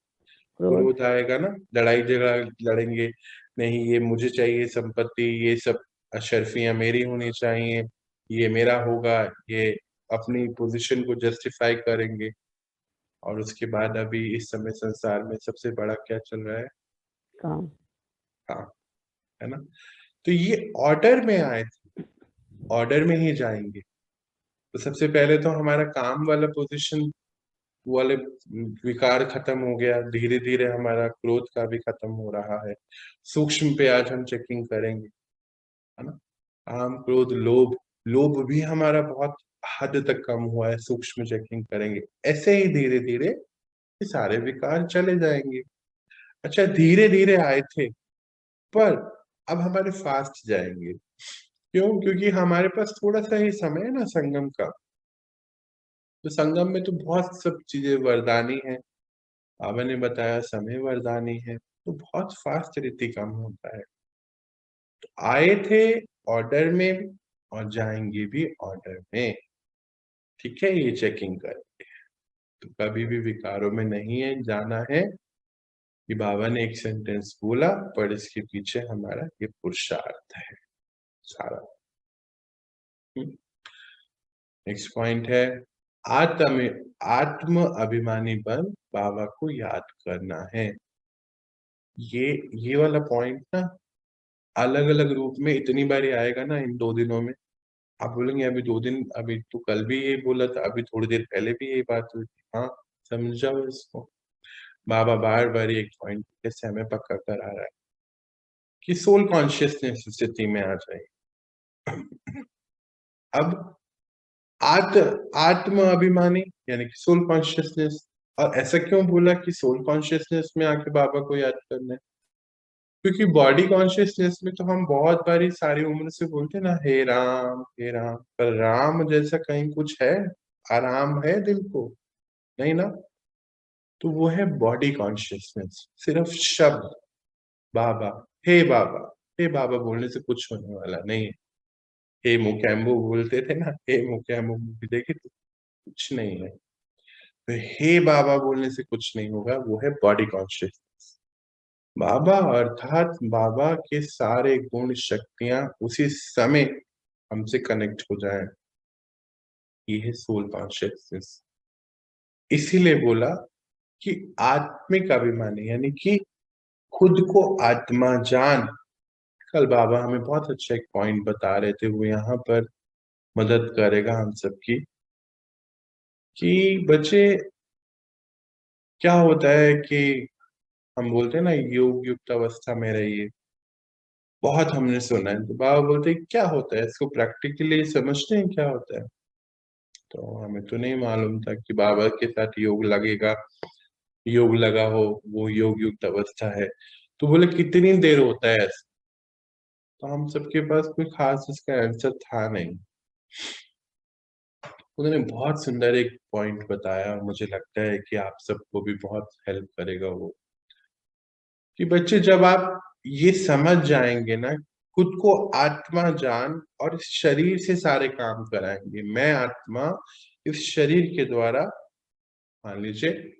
Speaker 3: क्रोध।
Speaker 1: क्रोध आएगा ना, लड़ाई झगड़ा लड़ेंगे, नहीं ये मुझे चाहिए संपत्ति, ये सब अशर्फियां मेरी होनी चाहिए, ये मेरा होगा, ये अपनी पोजीशन को जस्टिफाई करेंगे। और उसके बाद अभी इस समय संसार में सबसे बड़ा क्या चल रहा है?
Speaker 3: काम।
Speaker 1: हाँ, है ना? तो ये ऑर्डर में आए थे, ऑर्डर में ही जाएंगे। तो सबसे पहले तो हमारा काम वाला पोजीशन वाले विकार खत्म हो गया, धीरे धीरे हमारा क्रोध का भी खत्म हो रहा है। सूक्ष्म पे आज हम चेकिंग करेंगे, है ना? काम, क्रोध, लोभ, लोभ भी हमारा बहुत हद तक कम हुआ है, सूक्ष्म चेकिंग करेंगे। ऐसे ही धीरे धीरे ये सारे विकार चले जाएंगे। अच्छा, धीरे धीरे आए थे, पर अब हमारे फास्ट जाएंगे। क्यों? क्योंकि हमारे पास थोड़ा सा ही समय है ना संगम का। तो संगम में तो बहुत सब चीजें वरदानी है, बाबा ने बताया समय वरदानी है, तो बहुत फास्ट रीति काम होता है। तो आए थे ऑर्डर में, और जाएंगे भी ऑर्डर में। ठीक है, ये चेकिंग करेंगे। तो कभी भी विकारों में नहीं है जाना है कि बाबा ने एक सेंटेंस बोला पर इसके पीछे हमारा ये पुरुषार्थ है सारा। नेक्स्ट पॉइंट है आत्म अभिमानी बन बाबा को याद करना है। ये वाला पॉइंट ना अलग अलग रूप में इतनी बार आएगा ना इन 2 दिनों में। आप बोलेंगे अभी 2 दिन, अभी तो कल भी ये बोला था, अभी थोड़ी देर पहले भी यही बात हुई थी। हाँ, समझ जाओ इसको। बाबा बार बार एक पॉइंट कैसे हमें पक्का करा रहा है कि सोल कॉन्शियसनेस स्थिति में आ जाए। अब आत्म अभिमानी यानी कि सोल कॉन्शियसनेस। और ऐसा क्यों बोला कि सोल कॉन्शियसनेस में आके बाबा को याद करना है? क्योंकि बॉडी कॉन्शियसनेस में तो हम बहुत बारी सारी उम्र से बोलते हैं ना, हे राम हे राम, पर राम जैसा कहीं कुछ है? आराम है दिल को? नहीं ना। तो वो है बॉडी कॉन्शियसनेस, सिर्फ शब्द बाबा, हे बाबा। हे बाबा बोलने से कुछ होने वाला नहीं है। हे मुकैम्बो बोलते थे ना, हे मुकैम्बो मूवी देखी तो कुछ नहीं है। तो हे बाबा बोलने से कुछ नहीं होगा, वो है बॉडी कॉन्शियसनेस। बाबा अर्थात बाबा के सारे गुण शक्तियां उसी समय हमसे कनेक्ट हो जाए, ये है सोल कॉन्शियसनेस। इसीलिए बोला कि आत्मिक अभिमानी यानी कि खुद को आत्मा जान। कल बाबा हमें बहुत अच्छा एक पॉइंट बता रहे थे, वो यहाँ पर मदद करेगा हम सबकी कि बच्चे क्या होता है कि हम बोलते हैं ना योग युक्त अवस्था में रहिए। बहुत हमने सुना है, तो बाबा बोलते हैं क्या होता है, इसको प्रैक्टिकली समझते हैं क्या होता है? तो हमें तो नहीं मालूम था कि बाबा के साथ योग लगेगा, योग लगा हो वो योग युक्त अवस्था है। तो बोले कितनी देर होता है ऐसा? तो हम सबके पास कोई खास इसका आंसर था नहीं। उन्होंने बहुत सुंदर एक पॉइंट बताया और मुझे लगता है कि आप सबको भी बहुत हेल्प करेगा वो, कि बच्चे जब आप ये समझ जाएंगे ना, खुद को आत्मा जान और इस शरीर से सारे काम कराएंगे। मैं आत्मा इस शरीर के द्वारा, मान लीजिए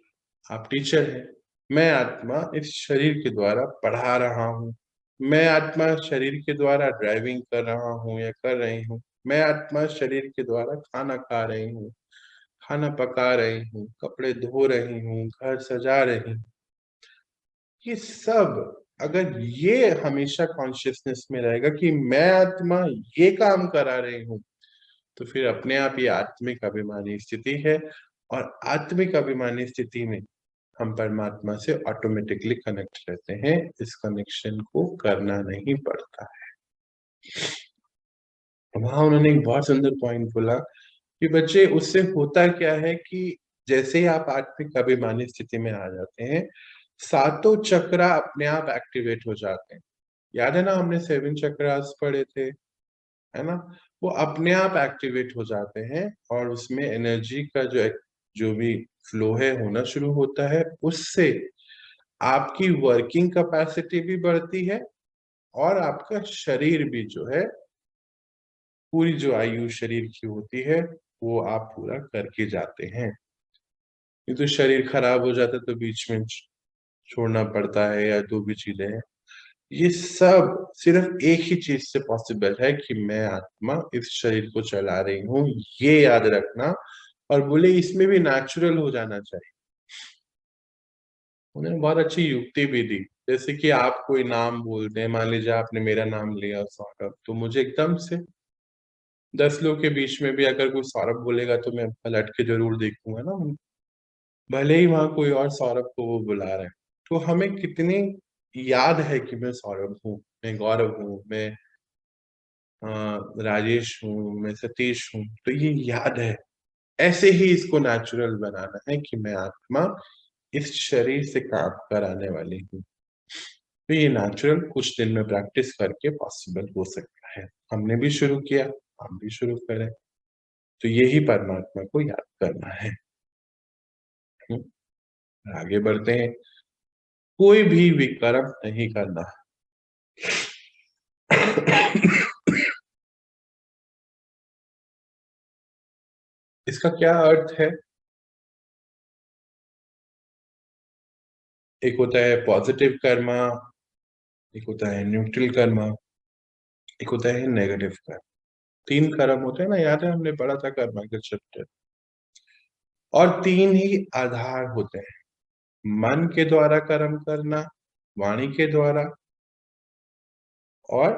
Speaker 1: आप टीचर हैं, मैं आत्मा इस शरीर के द्वारा पढ़ा रहा हूँ, मैं आत्मा शरीर के द्वारा ड्राइविंग कर रहा हूँ या कर रही हूँ, मैं आत्मा शरीर के द्वारा खाना खा रही हूँ, खाना पका रही हूँ, कपड़े धो रही हूँ, घर सजा रही हूँ। ये सब अगर ये हमेशा कॉन्शियसनेस में रहेगा कि मैं आत्मा ये काम करा रही हूँ, तो फिर अपने आप ये आत्मिक अभिमानी स्थिति है। और आत्मिक अभिमानी स्थिति में हम परमात्मा से ऑटोमेटिकली कनेक्ट रहते हैं, इस कनेक्शन को करना नहीं पड़ता है। वहां उन्होंने एक बहुत सुंदर पॉइंट बोला कि बच्चे उससे होता क्या है कि जैसे ही आप आत्मिक अभिमानी स्थिति में आ जाते हैं, सातों चक्र अपने आप एक्टिवेट हो जाते हैं। याद है ना, हमने 7 चक्रास पढ़े थे, है ना? वो अपने आप एक्टिवेट हो जाते हैं और उसमें एनर्जी का जो भी फ्लो है होना शुरू होता है। उससे आपकी वर्किंग कैपेसिटी भी बढ़ती है और आपका शरीर भी जो है, पूरी जो आयु शरीर की होती है वो आप पूरा करके जाते हैं। ये तो शरीर खराब हो जाता है तो बीच में छोड़ना पड़ता है या जो भी चीजें हैं। ये सब सिर्फ एक ही चीज से पॉसिबल है कि मैं आत्मा इस शरीर को चला रही हूँ, ये याद रखना। और बोले इसमें भी नेचुरल हो जाना चाहिए। उन्होंने बहुत अच्छी युक्ति भी दी, जैसे कि आप कोई नाम बोलते हैं, मान लीजिए आपने मेरा नाम लिया सौरभ, तो मुझे एकदम से 10 लोग के बीच में भी अगर कोई सौरभ बोलेगा तो मैं पलट के जरूर देखूंगा ना, भले ही वहां कोई और सौरभ को वो बुला रहे हैं। तो हमें कितनी याद है कि मैं सौरभ हूँ, मैं गौरव हूँ, मैं राजेश हूँ, मैं सतीश हूँ। तो ये याद है। ऐसे ही इसको नेचुरल बनाना है कि मैं आत्मा इस शरीर से काम कराने वाली हूँ। तो ये नेचुरल कुछ दिन में प्रैक्टिस करके पॉसिबल हो सकता है। हमने भी शुरू किया, हम भी शुरू करें। तो यही परमात्मा को याद करना है। आगे बढ़ते हैं। कोई भी विकर्म नहीं करना। इसका क्या अर्थ है? एक होता है पॉजिटिव कर्मा, एक होता है न्यूट्रल कर्मा, एक होता है नेगेटिव कर्म। 3 कर्म होते हैं ना, याद है हमने पढ़ा था कर्मा के चैप्टर। और 3 ही आधार होते हैं, मन के द्वारा कर्म करना, वाणी के द्वारा, और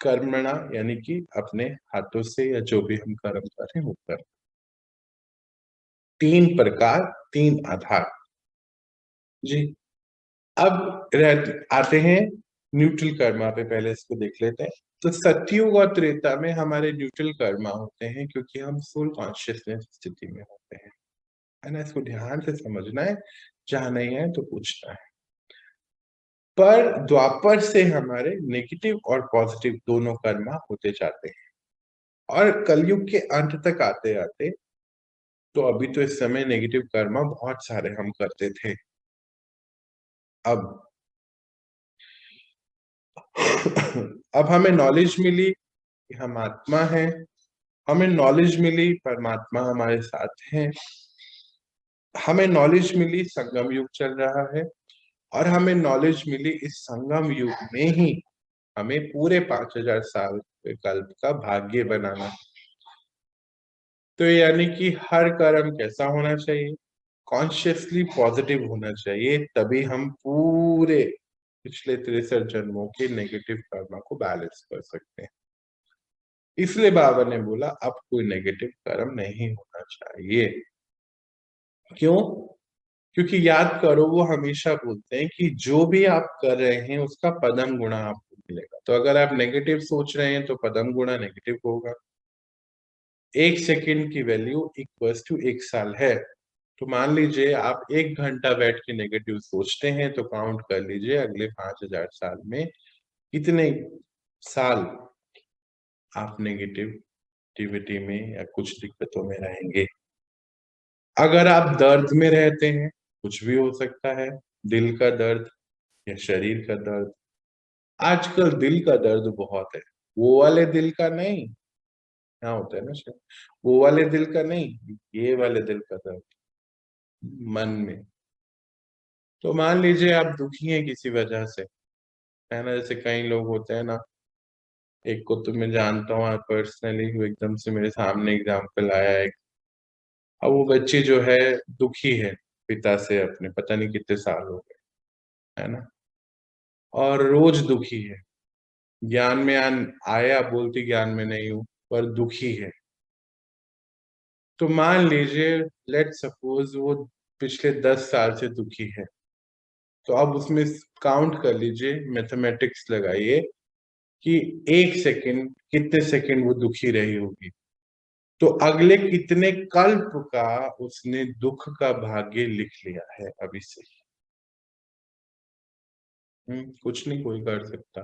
Speaker 1: कर्मणा यानी कि अपने हाथों से या जो भी हम कर्म कर रहे हैं वो कर। 3 प्रकार, 3 आधार। जी। अब आते हैं न्यूट्रल कर्मा पे, पहले इसको देख लेते हैं। तो सतयुग और त्रेता में हमारे न्यूट्रल कर्मा होते हैं, क्योंकि हम फुल कॉन्शियसनेस स्थिति में होते हैं, है ना। इसको ध्यान से समझना है, जहां नहीं है तो पूछना है। पर द्वापर से हमारे नेगेटिव और पॉजिटिव दोनों कर्मा होते जाते हैं, और कलयुग के अंत तक आते आते, तो अभी तो इस समय नेगेटिव कर्मा बहुत सारे हम करते थे। अब अब हमें नॉलेज मिली कि हम आत्मा हैं, हमें नॉलेज मिली परमात्मा हमारे साथ हैं, हमें नॉलेज मिली संगम युग चल रहा है, और हमें नॉलेज मिली इस संगम युग में ही हमें पूरे 5000 साल के कल्प का भाग्य बनाना। तो यानी कि हर कर्म कैसा होना चाहिए? कॉन्शियसली पॉजिटिव होना चाहिए, तभी हम पूरे पिछले 63 जन्मों के नेगेटिव कर्मा को बैलेंस कर सकते हैं। इसलिए बाबा ने बोला अब कोई नेगेटिव कर्म नहीं होना चाहिए। क्यों? क्योंकि याद करो, वो हमेशा बोलते हैं कि जो भी आप कर रहे हैं उसका पदम गुणा आपको मिलेगा। तो अगर आप नेगेटिव सोच रहे हैं तो पदम गुणा नेगेटिव होगा। 1 सेकंड की वैल्यू इक्वल्स टू 1 साल है। तो मान लीजिए आप 1 घंटा बैठ के नेगेटिव सोचते हैं, तो काउंट कर लीजिए अगले 5000 साल में कितने साल आप नेगेटिविटी में या कुछ दिक्कतों में रहेंगे। अगर आप दर्द में रहते हैं, कुछ भी हो सकता है, दिल का दर्द या शरीर का दर्द। आजकल दिल का दर्द बहुत है, वो वाले दिल का नहीं, क्या होता है ना शायद, वो वाले दिल का नहीं, ये वाले दिल का दर्द मन में। तो मान लीजिए आप दुखी हैं किसी वजह से, है ना। जैसे कई लोग होते हैं ना, एक को तो मैं जानता हूँ पर्सनली, वो एकदम से मेरे सामने एग्जाम्पल आया है। अब वो बच्ची जो है दुखी है पिता से अपने, पता नहीं कितने साल हो गए, है ना, और रोज दुखी है। ज्ञान में आया, बोलती ज्ञान में नहीं हूं, पर दुखी है। तो मान लीजिए, लेट सपोज वो पिछले 10 साल से दुखी है, तो अब उसमें काउंट कर लीजिए, मैथमेटिक्स लगाइए कि 1 सेकंड कितने सेकंड वो दुखी रही होगी। तो अगले कितने कल्प का उसने दुख का भाग्य लिख लिया है अभी से। कुछ नहीं कोई कर सकता,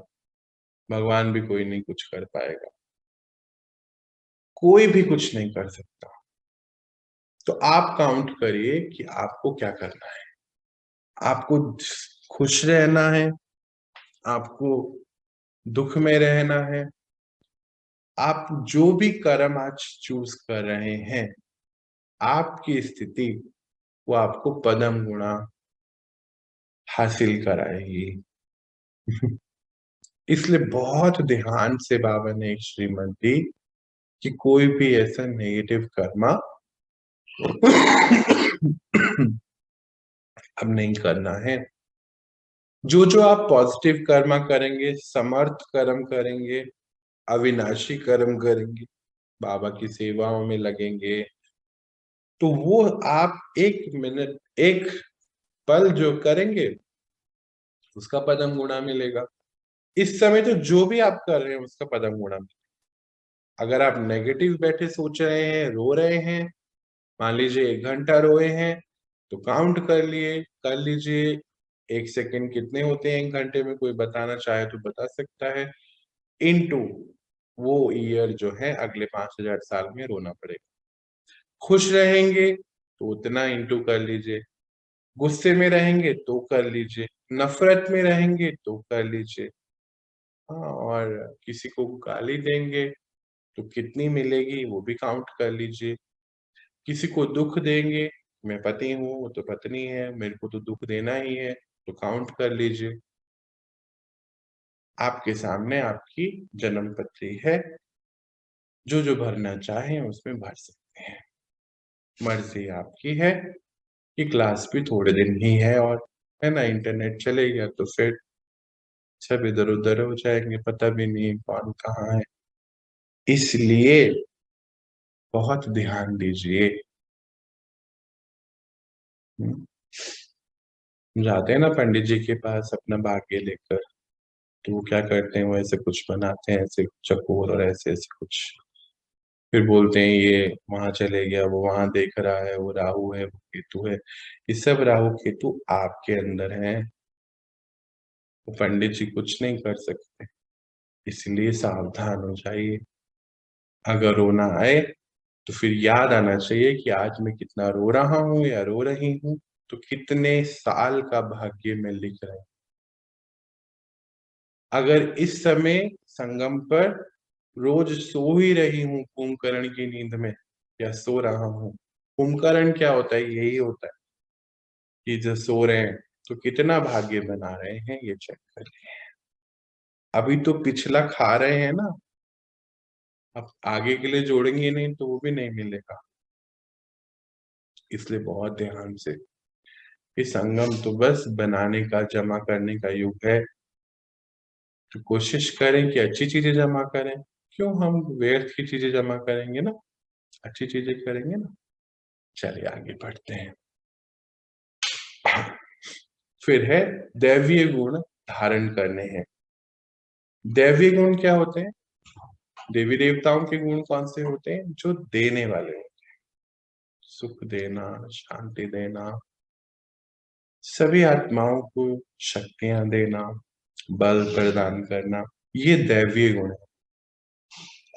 Speaker 1: भगवान भी कोई नहीं कुछ कर पाएगा, कोई भी कुछ नहीं कर सकता। तो आप काउंट करिए कि आपको क्या करना है। आपको खुश रहना है, आपको दुख में रहना है। आप जो भी कर्म आज चूज कर रहे हैं, आपकी स्थिति वो आपको पदम गुणा हासिल कराएगी। इसलिए बहुत ध्यान से बाबा ने एक श्रीमत दी कि कोई भी ऐसा नेगेटिव कर्मा अब नहीं करना है। जो जो आप पॉजिटिव कर्मा करेंगे, समर्थ कर्म करेंगे, अविनाशी कर्म करेंगे, बाबा की सेवाओं में लगेंगे, तो वो आप 1 मिनट 1 पल जो करेंगे उसका पदम गुणा मिलेगा। इस समय तो जो भी आप कर रहे हैं उसका पदम गुणा मिलेगा। अगर आप नेगेटिव बैठे सोच रहे हैं, रो रहे हैं, मान लीजिए 1 घंटा रोए हैं, तो काउंट कर लीजिए 1 सेकंड कितने होते हैं 1 घंटे में, कोई बताना चाहे तो बता सकता है, इनटू वो ईयर जो है अगले 5000 साल में रोना पड़ेगा। खुश रहेंगे तो उतना इंटू कर लीजिए, गुस्से में रहेंगे तो कर लीजिए, नफरत में रहेंगे तो कर लीजिए। हाँ, और किसी को गाली देंगे तो कितनी मिलेगी वो भी काउंट कर लीजिए। किसी को दुख देंगे, मैं पति हूँ, वो तो पत्नी है, मेरे को तो दुख देना ही है, तो काउंट कर लीजिए। आपके सामने आपकी जन्म पत्री है, जो जो भरना चाहें उसमें भर सकते हैं। मर्जी आपकी है कि क्लास भी थोड़े दिन ही है, और है ना, इंटरनेट चले गया तो फिर सब इधर उधर हो जाएंगे, पता भी नहीं कौन कहाँ है। इसलिए बहुत ध्यान दीजिए। जाते हैं ना पंडित जी के पास अपना भाग्य लेकर, तो वो क्या करते हैं, वो ऐसे कुछ बनाते हैं, ऐसे चकोर और ऐसे ऐसे कुछ, फिर बोलते हैं ये वहां चले गया, वो वहां देख रहा है, वो राहु है, वो केतु है। ये सब राहु केतु आपके अंदर है, वो पंडित जी कुछ नहीं कर सकते। इसलिए सावधान हो जाइए। अगर रोना आए तो फिर याद आना चाहिए कि आज मैं कितना रो रहा हूँ या रो रही हूँ, तो कितने साल का भाग्य मैं लिख रहा हूँ। अगर इस समय संगम पर रोज सो ही रही हूँ कुंभकर्ण की नींद में, या सो रहा हूँ, कुंभकर्ण क्या होता है, यही होता है कि जब सो रहे हैं तो कितना भाग्य बना रहे हैं, ये चेक करिए। अभी तो पिछला खा रहे हैं ना, अब आगे के लिए जोड़ेंगे नहीं तो वो भी नहीं मिलेगा। इसलिए बहुत ध्यान से, ये संगम तो बस बनाने का, जमा करने का युग है, तो कोशिश करें कि अच्छी चीजें जमा करें। क्यों हम व्यर्थ की चीजें जमा करेंगे ना, अच्छी चीजें करेंगे ना। चलिए आगे बढ़ते हैं। फिर है दैवीय गुण धारण करने हैं। दैवीय गुण क्या होते हैं? देवी देवताओं के गुण कौन से होते हैं? जो देने वाले होते हैं, सुख देना, शांति देना, सभी आत्माओं को शक्तियां देना, बल प्रदान करना, ये दैवीय गुण है।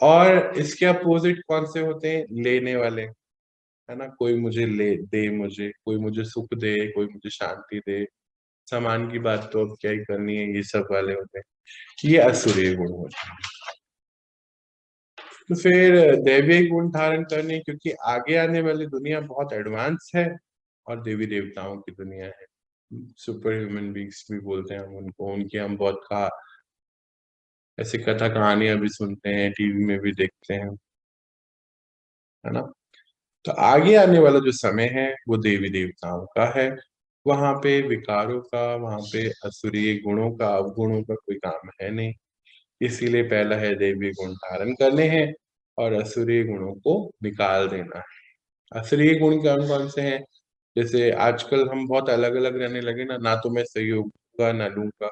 Speaker 1: और इसके अपोजिट कौन से होते हैं? लेने वाले, है ना, कोई मुझे ले दे, मुझे कोई मुझे सुख दे, कोई मुझे शांति दे, सामान की बात तो अब क्या ही करनी है, ये सब वाले होते हैं, ये असुरीय गुण होते हैं। तो फिर दैवीय गुण धारण करने, क्योंकि आगे आने वाली दुनिया बहुत एडवांस है और देवी देवताओं की दुनिया है। सुपर ह्यूमन बींग्स भी बोलते हैं हम उनको, उनकी हम बहुत ऐसी कथा कहानियां भी सुनते हैं, टीवी में भी देखते हैं, है ना। तो आगे आने वाला जो समय है वो देवी देवताओं का है। वहां पे विकारों का, वहां पे असुरीय गुणों का, अवगुणों का कोई काम है नहीं। इसीलिए पहला है देवी गुण धारण करने हैं और असुरीय गुणों को निकाल देना है। असुरीय गुण कौन कौन से हैं? जैसे आजकल हम बहुत अलग अलग रहने लगे ना, ना तो मैं सहयोग का ना लूंगा।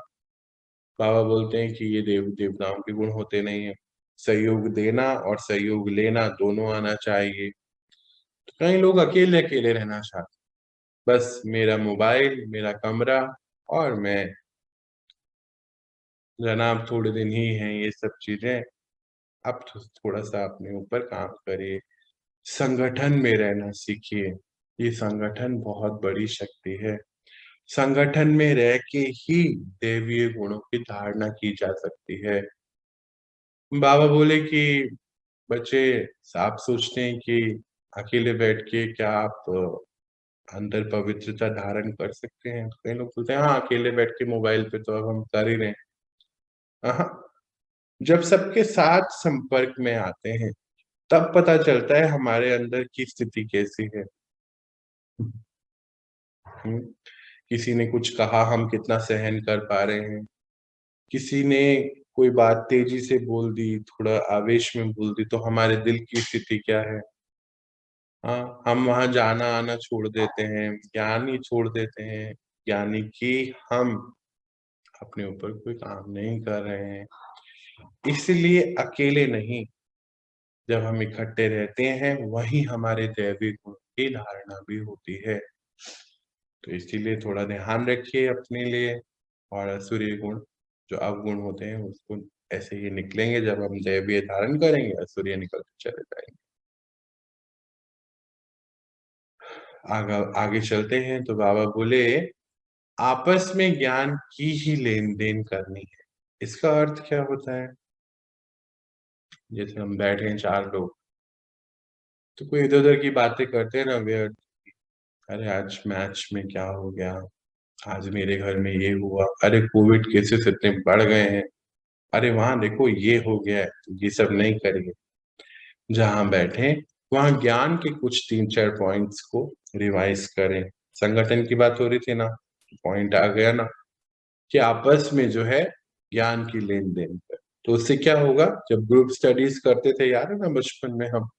Speaker 1: बाबा बोलते हैं कि ये देव देवताओं के गुण होते नहीं है। सहयोग देना और सहयोग लेना दोनों आना चाहिए। तो कई लोग अकेले अकेले रहना चाहते, बस मेरा मोबाइल, मेरा कमरा, और मैं, जनाब थोड़े दिन ही हैं ये सब चीजें। अब तो थोड़ा सा अपने ऊपर काम करिए, संगठन में रहना सीखिए। ये संगठन बहुत बड़ी शक्ति है। संगठन में रह के ही दैवीय गुणों की धारणा की जा सकती है। बाबा बोले कि बच्चे, आप सोचते हैं कि अकेले बैठ के क्या आप अंदर पवित्रता धारण कर सकते हैं? कई लोग बोलते हैं हाँ अकेले बैठ के मोबाइल पे तो अब हम कर ही रहे हैं। हाँ, जब सबके साथ संपर्क में आते हैं तब पता चलता है हमारे अंदर की स्थिति कैसी है। हम्म, किसी ने कुछ कहा, हम कितना सहन कर पा रहे हैं। किसी ने कोई बात तेजी से बोल दी, थोड़ा आवेश में बोल दी, तो हमारे दिल की स्थिति क्या है। हाँ, हम वहां जाना आना छोड़ देते हैं, ज्ञान ही छोड़ देते हैं, यानी कि हम अपने ऊपर कोई काम नहीं कर रहे हैं। इसलिए अकेले नहीं, जब हम इकट्ठे रहते हैं वहीं हमारे दैवी गुण की धारणा भी होती है। तो इसीलिए थोड़ा ध्यान रखिए अपने लिए। और असुरीय गुण, जो अवगुण होते हैं, उसको ऐसे ही निकलेंगे, जब हम दैवीय धारण करेंगे असुरीय निकल के चले जाएंगे। आगे आगे चलते हैं तो बाबा बोले, आपस में ज्ञान की ही लेन देन करनी है। इसका अर्थ क्या होता है? जैसे हम बैठे हैं चार लोग, तो कोई इधर-उधर की बातें करते हैं ना व्यर्थ, अरे आज मैच में क्या हो गया? आज मेरे घर में ये हुआ, अरे कोविड केसेस इतने बढ़ गए हैं, अरे वहाँ देखो ये हो गया है, तो ये सब नहीं करिए। जहाँ बैठे वहाँ ज्ञान के कुछ 3-4 पॉइंट्स को रिवाइज करें। संगठन की बात हो रही थी ना, पॉइंट आ गया ना कि आपस में जो है ज्ञान की लेन-देन करें। तो उससे क्या होगा, जब ग्रुप स्टडीज करते थे, याद है ना बचपन में हम,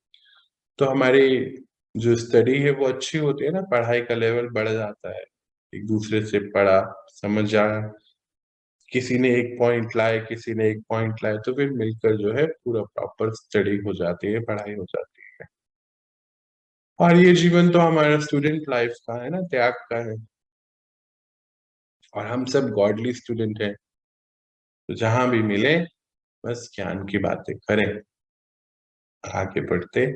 Speaker 1: तो हमारी जो स्टडी है वो अच्छी होती है ना, पढ़ाई का लेवल बढ़ जाता है। एक दूसरे से पढ़ा, समझ आया, किसी ने एक पॉइंट लाए, किसी ने एक पॉइंट लाए, तो फिर मिलकर जो है पूरा प्रॉपर स्टडी हो जाती है, पढ़ाई हो जाती है। और ये जीवन तो हमारा स्टूडेंट लाइफ का है ना, त्याग का है। और हम सब गॉडली स्टूडेंट हैं, तो जहाँ भी मिले बस ज्ञान की बातें करें, आगे बढ़ते।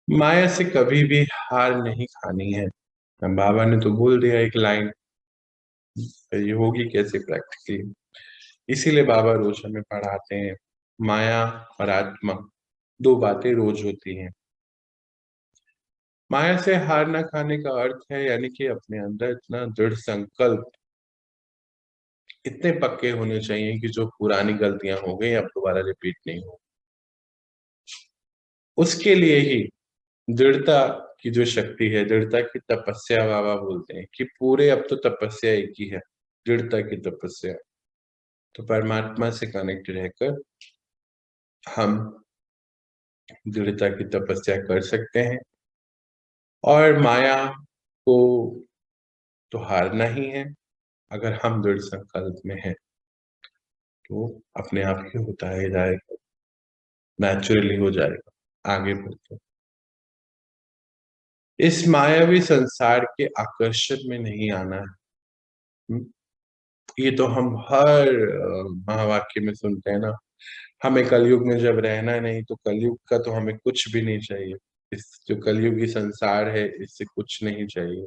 Speaker 1: माया से कभी भी हार नहीं खानी है। बाबा ने तो बोल दिया एक लाइन, ये होगी कैसे प्रैक्टिकली? इसीलिए बाबा रोज हमें पढ़ाते हैं, माया और आत्मा 2 बातें रोज होती हैं। माया से हार ना खाने का अर्थ है यानी कि अपने अंदर इतना दृढ़ संकल्प, इतने पक्के होने चाहिए कि जो पुरानी गलतियां हो गई अब दोबारा रिपीट नहीं हो। उसके लिए ही दृढ़ता की जो शक्ति है, दृढ़ता की तपस्या बाबा बोलते हैं कि पूरे अब तो तपस्या एक ही है, दृढ़ता की तपस्या। तो परमात्मा से कनेक्ट रहकर हम दृढ़ता की तपस्या कर सकते हैं। और माया को तो हारना ही है, अगर हम दृढ़ संकल्प में हैं तो अपने आप ही होता है जाएगा, नेचुरली हो जाएगा। आगे बढ़ते, इस मायावी संसार के आकर्षण में नहीं आना है। हम्म? ये तो हम हर महावाक्य में सुनते हैं ना, हमें कलयुग में जब रहना है, नहीं तो कलयुग का तो हमें कुछ भी नहीं चाहिए। इस जो कलयुगी संसार है इससे कुछ नहीं चाहिए।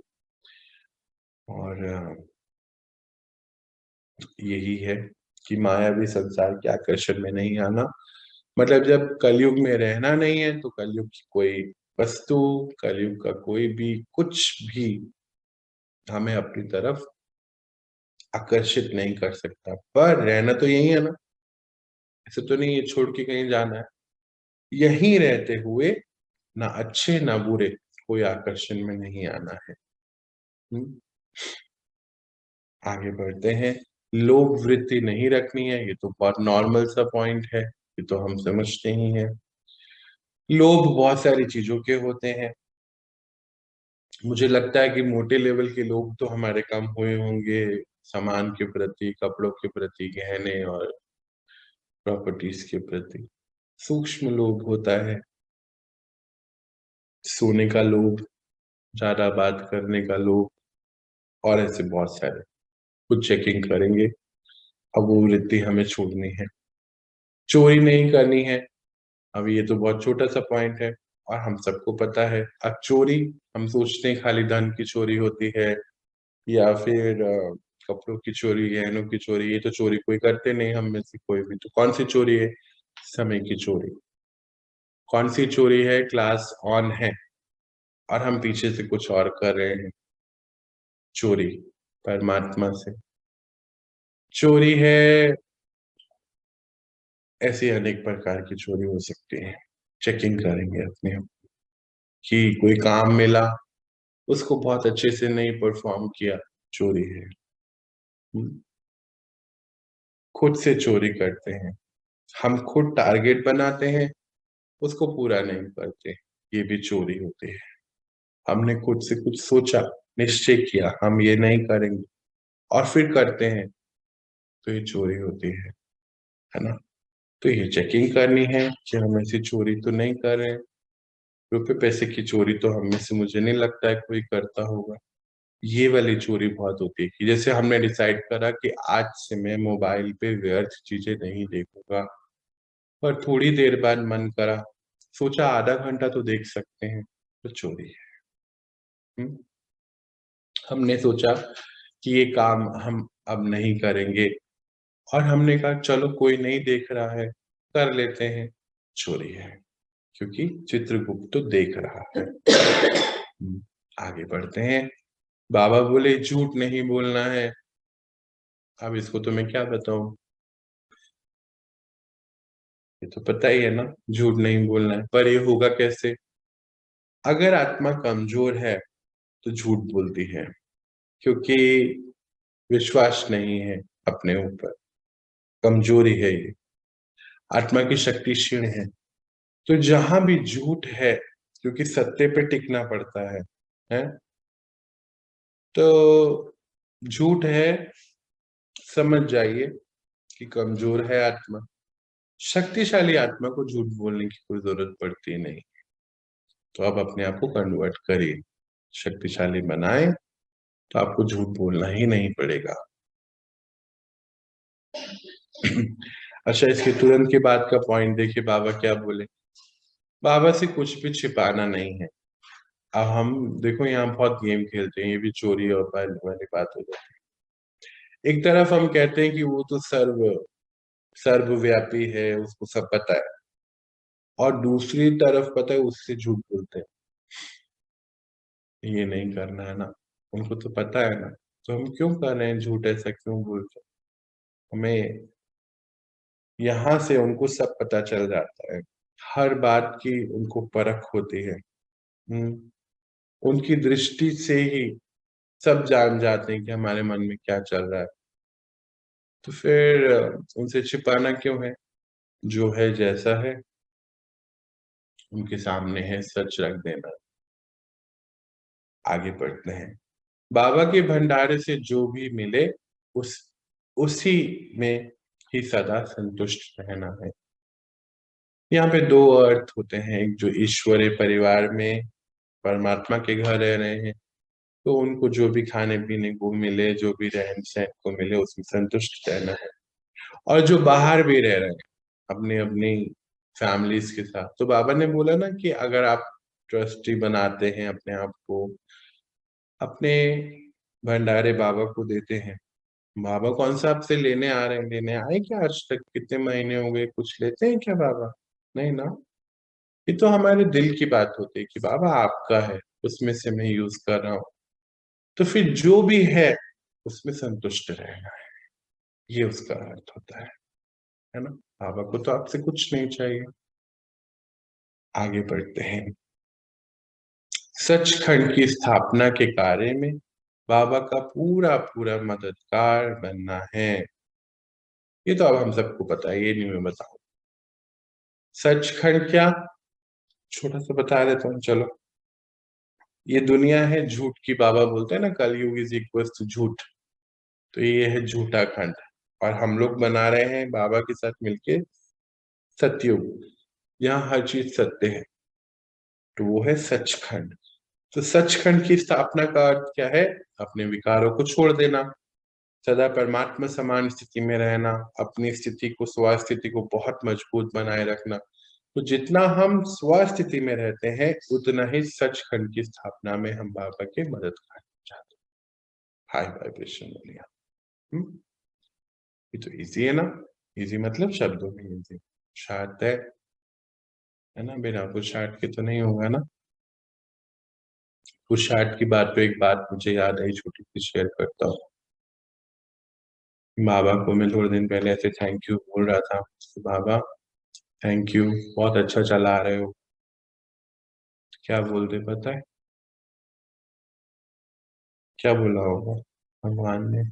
Speaker 1: और यही है कि मायावी संसार के आकर्षण में नहीं आना, मतलब जब कलयुग में रहना नहीं है तो कलयुग की कोई वस्तु, कलयुग का कोई भी कुछ भी हमें अपनी तरफ आकर्षित नहीं कर सकता। पर रहना तो यही है ना, ऐसे तो नहीं है छोड़ के कहीं जाना है। यहीं रहते हुए ना अच्छे ना बुरे कोई आकर्षण में नहीं आना है। हम्म? आगे बढ़ते हैं। लोभ वृत्ति नहीं रखनी है, ये तो बहुत नॉर्मल सा पॉइंट है, ये तो हम समझते ही हैं। लोभ बहुत सारी चीजों के होते हैं। मुझे लगता है कि मोटे लेवल के लोभ तो हमारे कम हुए होंगे, सामान के प्रति, कपड़ों के प्रति, गहने और प्रॉपर्टीज के प्रति। सूक्ष्म लोभ होता है, सोने का लोभ, ज्यादा बात करने का लोभ, और ऐसे बहुत सारे। कुछ चेकिंग करेंगे, अब वो वृत्ति हमें छोड़नी है। चोरी नहीं करनी है, अब ये तो बहुत छोटा सा पॉइंट है और हम सबको पता है। अब चोरी, हम सोचते हैं खाली धन की चोरी होती है या फिर कपड़ों की चोरी, गहनों की चोरी, ये तो चोरी कोई करते नहीं हम में से कोई भी। तो कौन सी चोरी है? समय की चोरी। कौन सी चोरी है? क्लास ऑन है और हम पीछे से कुछ और कर रहे हैं, चोरी परमात्मा से। चोरी है, ऐसी अनेक प्रकार की चोरी हो सकती है। चेकिंग करेंगे अपने आप कि कोई काम मिला, उसको बहुत अच्छे से नहीं परफॉर्म किया, चोरी है। हम्म? खुद से चोरी करते हैं, हम खुद टारगेट बनाते हैं, उसको पूरा नहीं करते, ये भी चोरी होती है। हमने खुद से कुछ सोचा, निश्चय किया हम ये नहीं करेंगे और फिर करते हैं, तो ये चोरी होती है ना? तो ये चेकिंग करनी है कि हम ऐसी चोरी तो नहीं कर रहे हैं। रुपए पैसे की चोरी तो हम में से मुझे नहीं लगता है कोई करता होगा। ये वाली चोरी बहुत होती है कि जैसे हमने डिसाइड करा कि आज से मैं मोबाइल पे व्यर्थ चीजें नहीं देखूंगा, पर थोड़ी देर बाद मन करा, सोचा आधा घंटा तो देख सकते हैं, तो चोरी है। हम्म? हमने सोचा कि ये काम हम अब नहीं करेंगे और हमने कहा चलो कोई नहीं देख रहा है, कर लेते हैं, चोरी है। क्योंकि चित्रगुप्त तो देख रहा है। आगे बढ़ते हैं। बाबा बोले झूठ नहीं बोलना है। अब इसको तो मैं क्या बताऊं, ये तो पता ही है ना, झूठ नहीं बोलना है। पर ये होगा कैसे? अगर आत्मा कमजोर है तो झूठ बोलती है, क्योंकि विश्वास नहीं है अपने ऊपर, कमजोरी है ये, आत्मा की शक्ति क्षीण है। तो जहां भी झूठ है, क्योंकि सत्य पे टिकना पड़ता है? तो झूठ है, समझ जाइए कि कमजोर है आत्मा। शक्तिशाली आत्मा को झूठ बोलने की कोई जरूरत पड़ती नहीं। तो आप अपने आप को कन्वर्ट करिए, शक्तिशाली बनाए, तो आपको झूठ बोलना ही नहीं पड़ेगा। अच्छा, इसके तुरंत के बाद का पॉइंट देखिए, बाबा क्या बोले। बाबा से कुछ भी छिपाना नहीं है। अब हम देखो यहाँ बहुत गेम खेलते हैं, ये भी चोरी और वाली बात हो जाती है। एक तरफ हम कहते हैं कि वो तो सर्वव्यापी है, उसको सब पता है, और दूसरी तरफ पता है उससे झूठ बोलते हैं। ये नहीं करना है ना, उनको तो पता है ना, तो हम क्यों कर रहे हैं झूठ, ऐसा क्यों बोलते हैं? हमें यहाँ से उनको सब पता चल जाता है, हर बात की उनको परख होती है। उनकी दृष्टि से ही सब जान जाते हैं कि हमारे मन में क्या चल रहा है। तो फिर उनसे छिपाना क्यों है? जो है जैसा है उनके सामने है, सच रख देना। आगे बढ़ते हैं। बाबा के भंडारे से जो भी मिले उस उसी में ही सदा संतुष्ट रहना है। यहाँ पे दो अर्थ होते हैं, एक जो ईश्वरीय परिवार में परमात्मा के घर रह रहे हैं, तो उनको जो भी खाने पीने को मिले, जो भी रहन सहन को मिले, उसमें संतुष्ट रहना है। और जो बाहर भी रह रहे हैं अपनी अपनी फैमिलीज के साथ, तो बाबा ने बोला ना कि अगर आप ट्रस्टी बनाते हैं अपने आप को, अपने भंडारे बाबा को देते हैं। बाबा कौन सा आपसे लेने आ रहे हैं? लेने आए क्या? आज तक कितने महीने हो गए, कुछ लेते हैं क्या बाबा? नहीं ना। ये तो हमारे दिल की बात होती है कि बाबा आपका है, उसमें से मैं यूज कर रहा हूँ। तो फिर जो भी है उसमें संतुष्ट रहना है, ये उसका अर्थ होता है ना। बाबा को तो आपसे कुछ नहीं चाहिए। आगे बढ़ते हैं। सचखंड की स्थापना के कार्य में बाबा का पूरा पूरा मददगार बनना है। ये तो अब हम सबको पता है, ये नहीं मैं बताऊं। सचखंड क्या, छोटा सा बता देता हूँ चलो। ये दुनिया है झूठ की, बाबा बोलते हैं ना कलयुग इज इक्वल टू झूठ। तो ये है झूठा खंड, और हम लोग बना रहे हैं बाबा के साथ मिलके सतयुग। यहाँ हर चीज सत्य है, तो वो है सचखंड। तो सचखंड की स्थापना का अर्थ क्या है? अपने विकारों को छोड़ देना, सदा परमात्मा समान स्थिति में रहना, अपनी स्थिति को, स्वस्थिति को बहुत मजबूत बनाए रखना। तो जितना हम स्वस्थिति में रहते हैं, उतना ही सचखंड की स्थापना में हम बाबा के मदद कर जाते हैं। हाई वाइब्रेशन वाली। ये तो इजी है ना। इजी मतलब शब्दों में इजी, शार्ट है ना, बिना पुरुषार्थ के तो नहीं होगा ना। पुरुषार्थ की बात पे एक बात मुझे याद आई, छोटी सी शेयर करता हूँ। बाबा को मैं थोड़े दिन पहले ऐसे थैंक यू बोल रहा था, तो बाबा थैंक यू, बहुत अच्छा चला रहे हो। क्या बोलते पता है? क्या बोला होगा भगवान ने?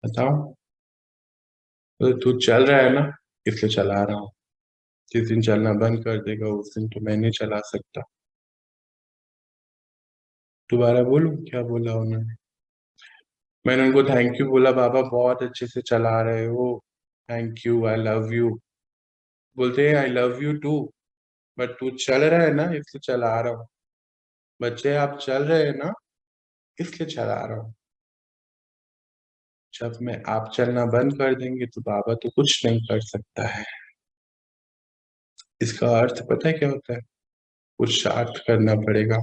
Speaker 1: बताओ। तो तू चल रहा है ना, इसलिए चला रहा हूँ। जिस दिन चलना बंद कर देगा उस दिन तो मैं नहीं चला सकता। दोबारा बोलूं क्या बोला उन्होंने? मैंने उनको थैंक यू बोला, बाबा बहुत अच्छे से चला रहे हो, thank you, I love you. बोलते हैं I love you too, but तू चल रहा है ना इसलिए चला रहा हूँ। बच्चे आप चल रहे हैं ना, इसलिए चला रहा हूँ। जब मैं आप चलना बंद कर देंगे तो बाबा तो कुछ नहीं कर सकता है। इसका अर्थ पता है क्या होता है? पुरुषार्थ करना पड़ेगा।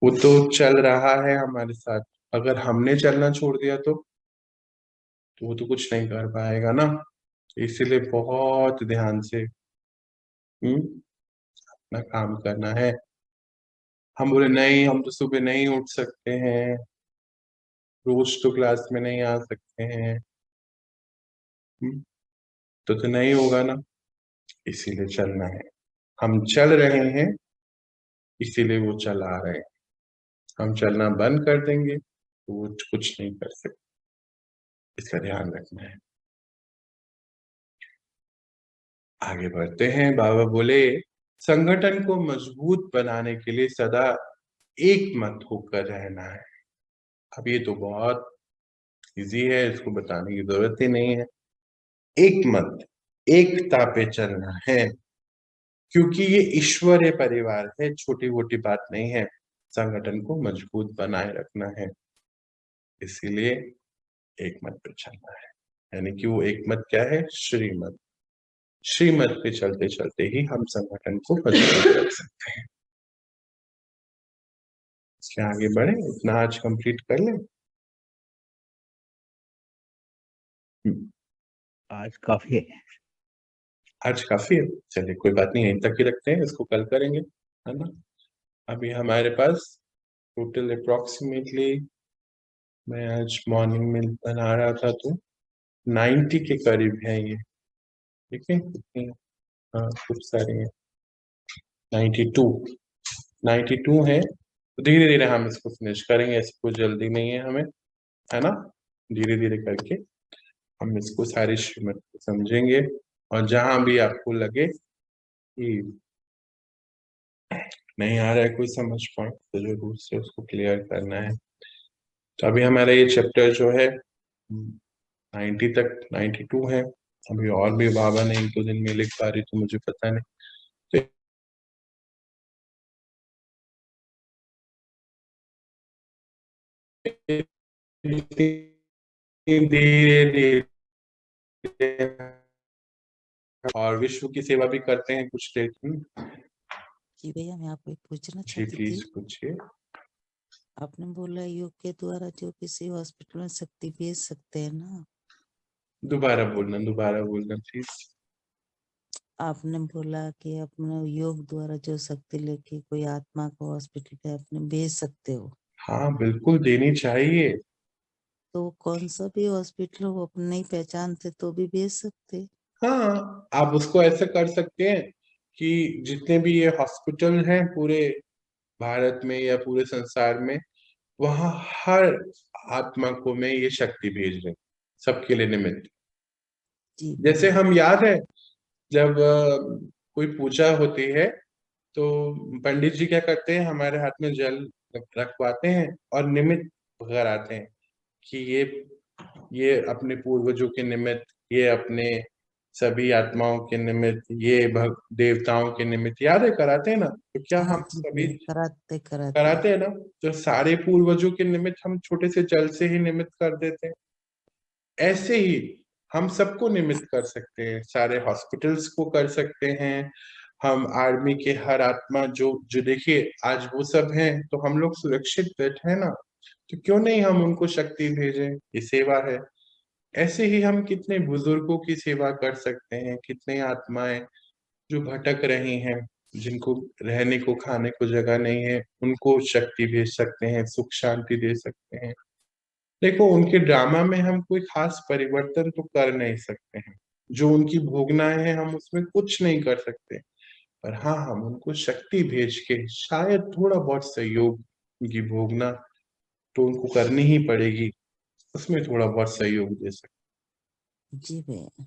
Speaker 1: वो तो चल रहा है हमारे साथ, अगर हमने चलना छोड़ दिया तो वो तो कुछ नहीं कर पाएगा ना। इसीलिए बहुत ध्यान से अपना काम करना है। हम बोले नहीं, हम तो सुबह नहीं उठ सकते हैं, रोज तो क्लास में नहीं आ सकते हैं। तो नहीं होगा ना, इसीलिए चलना है। हम चल रहे हैं, इसीलिए वो चला रहे हैं। हम चलना बंद कर देंगे तो वो कुछ नहीं कर सकते, इसका ध्यान रखना है। आगे बढ़ते हैं। बाबा बोले, संगठन को मजबूत बनाने के लिए सदा एक मत होकर रहना है। अब ये तो बहुत इजी है, इसको बताने की जरूरत ही नहीं है। एक मत, एकता पे चलना है, क्योंकि ये ईश्वरीय परिवार है, छोटी मोटी बात नहीं है। संगठन को मजबूत बनाए रखना है, इसीलिए एक मत पे चलना है। यानी कि वो एक मत क्या है? श्रीमत। श्रीमत पे चलते चलते ही हम संगठन को मजबूत रख सकते हैं। इसके आगे बढ़े, इतना आज कंप्लीट कर ले।
Speaker 2: आज काफी है।
Speaker 1: आज काफी है, चलिए कोई बात नहीं, यहीं तक ही रखते हैं, इसको कल करेंगे, है ना। अभी हमारे पास टोटल अप्रोक्सीमेटली, मैं आज मॉर्निंग में बना रहा था तो 90 के करीब है ये। ठीक है, कितनी? हाँ, खूब सारी है। 92 है। तो धीरे धीरे हम इसको फिनिश करेंगे, ऐसी कोई जल्दी नहीं है हमें, है ना। धीरे धीरे करके हम इसको सारी श्रीमत को समझेंगे, और जहां भी आपको लगे कि नहीं आ रहा है कोई समझ पॉइंट, तो जरूर से उसको क्लियर करना है। तो अभी हमारा ये चैप्टर जो है 90 तक, 92 है। अभी और भी बाबा ने 1-2 दिन में लिख पा रही, तो मुझे पता नहीं। धीरे धीरे और विश्व की सेवा भी करते हैं कुछ देर।
Speaker 5: जी भैया, मैं आपको एक पूछना
Speaker 1: जी
Speaker 5: चाहती थी।
Speaker 1: प्लीज पूछिए।
Speaker 5: आपने बोला योग के द्वारा जो किसी हॉस्पिटल में शक्ति भेज सकते हैं ना,
Speaker 1: दोबारा बोलना प्लीज।
Speaker 5: आपने बोला कि अपने योग द्वारा जो शक्ति लेके कोई आत्मा को हॉस्पिटल पे अपने भेज सकते हो,
Speaker 1: हाँ बिल्कुल, देनी चाहिए।
Speaker 5: तो कौन सा भी हॉस्पिटल हो अपने नहीं पहचानते तो भी भेज सकते।
Speaker 1: हाँ, आप उसको ऐसे कर सकते हैं कि जितने भी ये हॉस्पिटल हैं पूरे भारत में या पूरे संसार में, वहाँ हर आत्मा को मैं ये शक्ति भेज रही हूँ, सबके लिए निमित्त।
Speaker 5: जी
Speaker 1: जैसे
Speaker 5: भैया।
Speaker 1: हम याद है, जब कोई पूजा होती है तो पंडित जी क्या करते हैं, हमारे हाथ में जल रखवाते हैं और निमित्त कराते हैं कि ये अपने पूर्वजों के निमित्त, ये अपने सभी आत्माओं के निमित्त, ये देवताओं के निमित्त, याद है कराते हैं ना। तो क्या
Speaker 5: हाँ
Speaker 1: हम
Speaker 5: जी
Speaker 1: सभी
Speaker 5: भैया, कराते कराते।
Speaker 1: कराते हैं ना। तो सारे पूर्वजों के निमित्त हम छोटे से जल से ही निमित्त कर देते हैं। ऐसे ही हम सबको निमित्त कर सकते हैं, सारे हॉस्पिटल्स को कर सकते हैं। हम आर्मी के हर आत्मा जो जो देखिए आज वो सब हैं, तो हम लोग सुरक्षित बैठे हैं ना, तो क्यों नहीं हम उनको शक्ति भेजें, ये सेवा है। ऐसे ही हम कितने बुजुर्गों की सेवा कर सकते हैं, कितने आत्माएं जो भटक रही हैं, जिनको रहने को खाने को जगह नहीं है, उनको शक्ति भेज सकते हैं, सुख शांति दे सकते हैं। देखो, उनके ड्रामा में हम कोई खास परिवर्तन तो कर नहीं सकते हैं, जो उनकी भोगनाएं हैं हम उसमें कुछ नहीं कर सकते, पर हाँ हम उनको शक्ति भेज के शायद थोड़ा बहुत सहयोग, उनकी भोगना तो उनको करनी ही पड़ेगी, उसमें थोड़ा बहुत सहयोग दे सकते।
Speaker 5: जी भैया।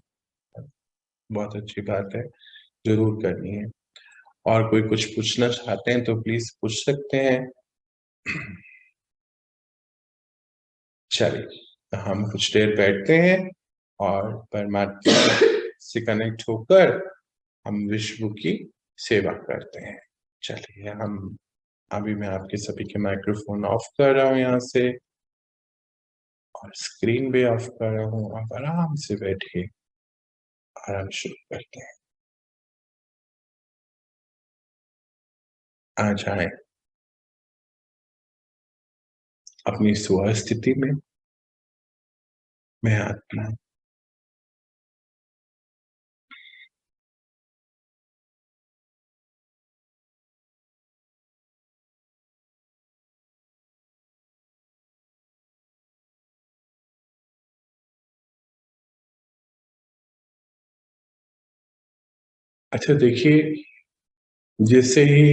Speaker 1: बहुत अच्छी बात है, जरूर करनी है। और कोई कुछ पूछना चाहते हैं तो प्लीज पूछ सकते हैं। चलिए, तो हम कुछ देर बैठते हैं और परमात्मा से कनेक्ट होकर हम विश्व की सेवा करते हैं। चलिए, हम अभी मैं आपके सभी के माइक्रोफोन ऑफ कर रहा हूँ यहाँ से, और स्क्रीन भी ऑफ कर रहा हूँ। आप आराम से बैठिए, आराम शुरू करते हैं। आ जाए अपनी स्वस्थिति में। मैं आत्मा अच्छा देखिए, जैसे ही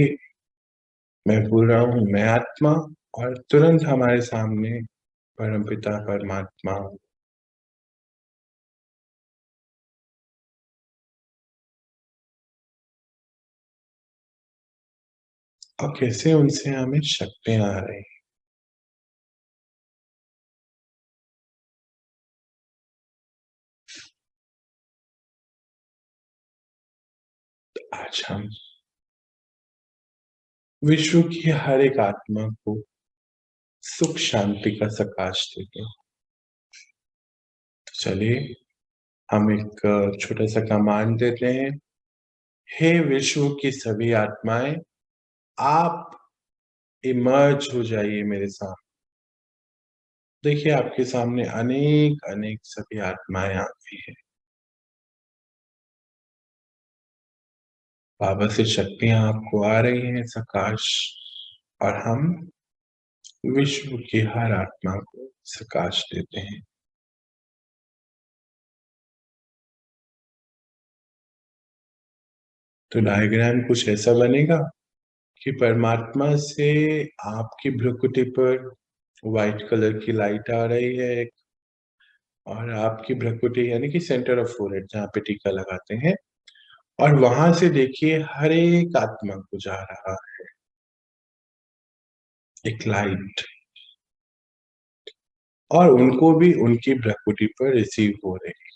Speaker 1: मैं बोल रहा हूँ मैं आत्मा, और तुरंत हमारे सामने परमपिता परमात्मा और कैसे उनसे हमें शक्तियां आ रही। आज हम विश्व की हर एक आत्मा को सुख शांति का प्रकाश देते हैं। तो चलिए हम एक छोटा सा कमांड देते हैं। हे विश्व की सभी आत्माएं, आप इमर्ज हो जाइए मेरे सामने। देखिए आपके सामने अनेक अनेक सभी आत्माएं आती हैं। बाबा से शक्तियां आपको आ रही हैं सकाश, और हम विश्व की हर आत्मा को सकाश देते हैं। तो डायग्राम कुछ ऐसा बनेगा कि परमात्मा से आपकी भ्रुकुटी पर व्हाइट कलर की लाइट आ रही है एक, और आपकी भ्रुकुटी यानी कि सेंटर ऑफ फोरहेड जहाँ पे टीका लगाते हैं, और वहां से देखिए हर एक आत्मा को जा रहा है एक लाइट, और उनको भी उनकी भ्रुकुटी पर रिसीव हो रही है।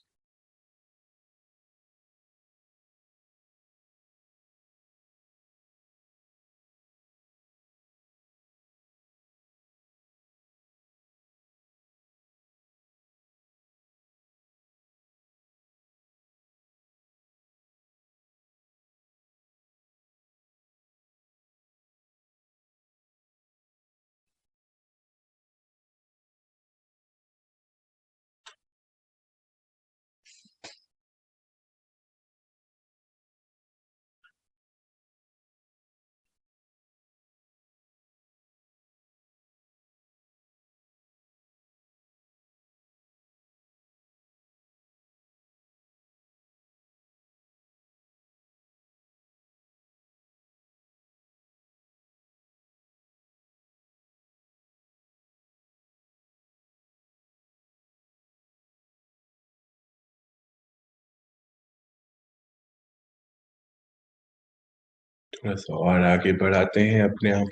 Speaker 1: थोड़ा सा और आगे बढ़ाते हैं अपने आप।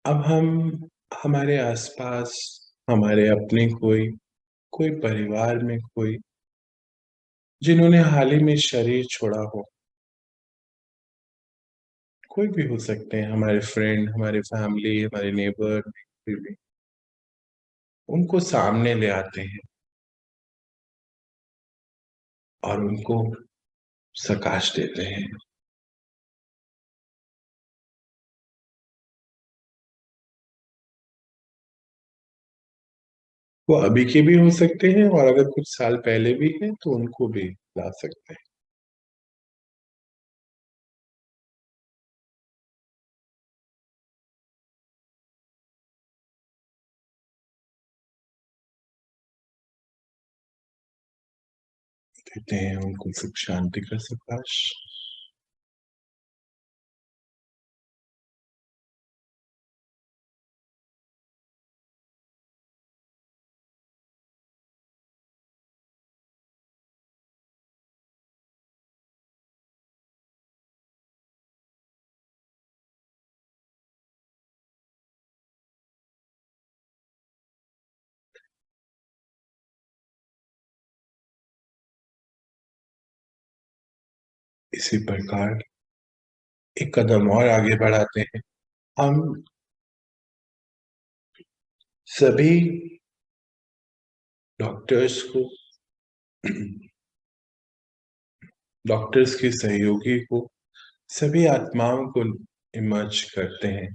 Speaker 1: अब हम हमारे आसपास हमारे अपने कोई कोई परिवार में कोई जिन्होंने हाल ही में शरीर छोड़ा हो, कोई भी हो सकते हैं, हमारे फ्रेंड, हमारे फैमिली, हमारे नेबर, कोई भी, उनको सामने ले आते हैं और उनको सकाश देते हैं। वो अभी के भी हो सकते हैं, और अगर कुछ साल पहले भी है तो उनको भी ला सकते हैं। देते हैं उनको सुख शांति का सकाश। इसी प्रकार एक कदम और आगे बढ़ाते हैं। हम सभी डॉक्टर्स को, डॉक्टर्स के सहयोगी को, सभी आत्माओं को इमर्ज करते हैं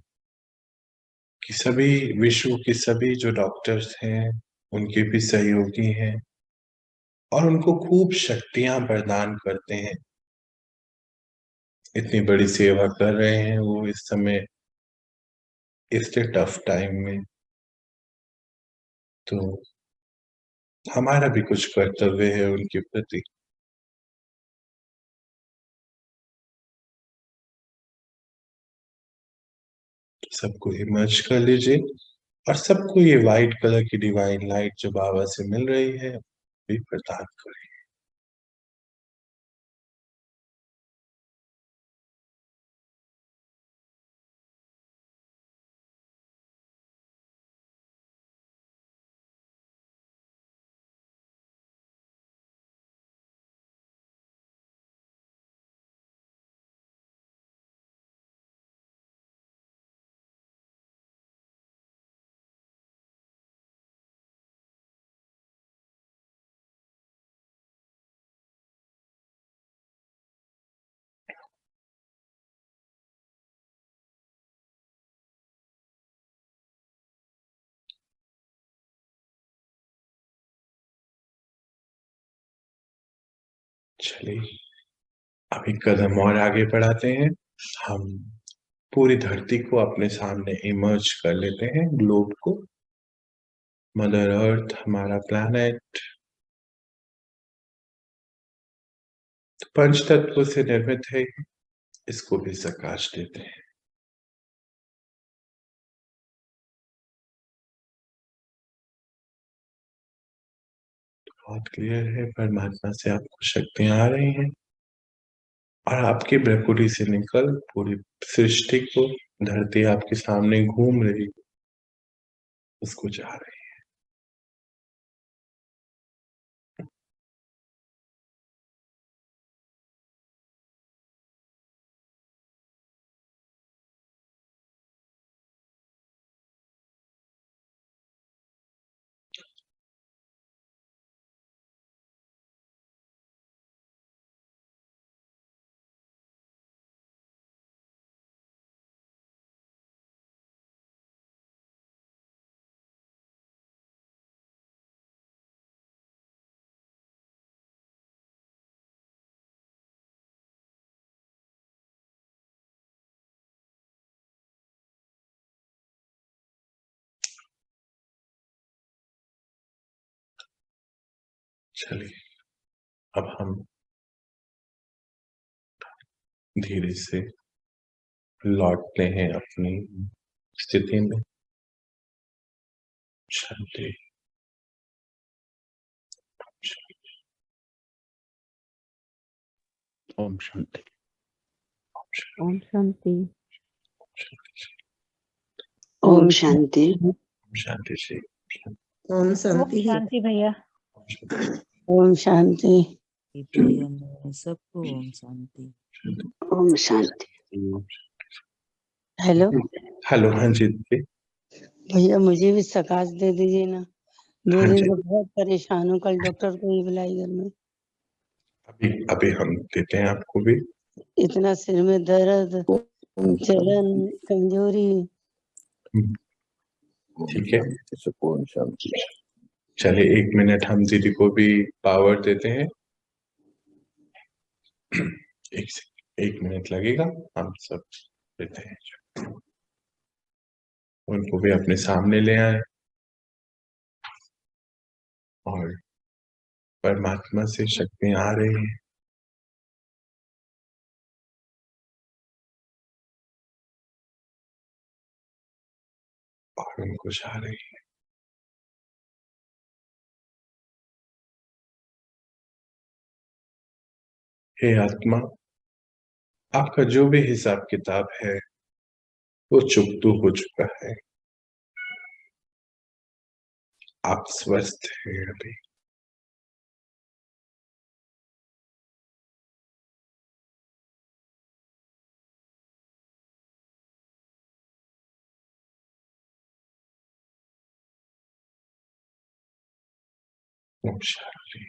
Speaker 1: कि सभी विश्व के सभी जो डॉक्टर्स हैं उनके भी सहयोगी हैं, और उनको खूब शक्तियां प्रदान करते हैं। इतनी बड़ी सेवा कर रहे हैं वो इस समय, इतने टफ टाइम में, तो हमारा भी कुछ कर्तव्य है उनके प्रति। सबको इमर्ज कर लीजिए और सबको ये व्हाइट कलर की डिवाइन लाइट जो बाबा से मिल रही है भी प्रदान करें। चलिए अभी कदम और आगे बढ़ाते हैं। हम पूरी धरती को अपने सामने इमर्ज कर लेते हैं, ग्लोब को। मदर अर्थ हमारा प्लैनेट पंच तत्व से निर्मित है, इसको भी प्रकाश देते हैं। बहुत क्लियर है, परमात्मा से आपको शक्तियां आ रही हैं और आपकी भ्रकुटी से निकल पूरी सृष्टि को, धरती आपके सामने घूम रही, उसको जा रही है। चलिए अब हम धीरे से लौटते हैं अपनी स्थिति में। शांति।
Speaker 2: ओम शांति।
Speaker 3: ओम शांति।
Speaker 6: ओम शांति।
Speaker 1: शांति से
Speaker 7: ओम शांति।
Speaker 4: शांति भैया।
Speaker 6: ओम शांति।
Speaker 5: भैया मेरे सबको ओम शांति।
Speaker 6: ओम शांति। हेलो
Speaker 1: हेलो, हाँ जी दीदी।
Speaker 6: भैया मुझे भी सकाश दे दीजिए ना, 2
Speaker 1: हाँ
Speaker 6: दिन
Speaker 1: जी।
Speaker 6: से बहुत परेशान हूँ। कल डॉक्टर को ही बुलाई घर में।
Speaker 1: अभी हम देते हैं आपको भी।
Speaker 6: इतना सिर में दर्द, जलन, कमजोरी।
Speaker 1: ठीक है, चलिए 1 मिनट हम दीदी को भी पावर देते हैं। 1 मिनट लगेगा, हम सब देते हैं। उनको भी अपने सामने ले आए और परमात्मा से शक्तियां आ रही हैं। और उनको जा रही है। हे आत्मा, आपका जो भी हिसाब किताब है वो चुकतू हो चुका है। आप स्वस्थ हैं अभी। ओम शांति।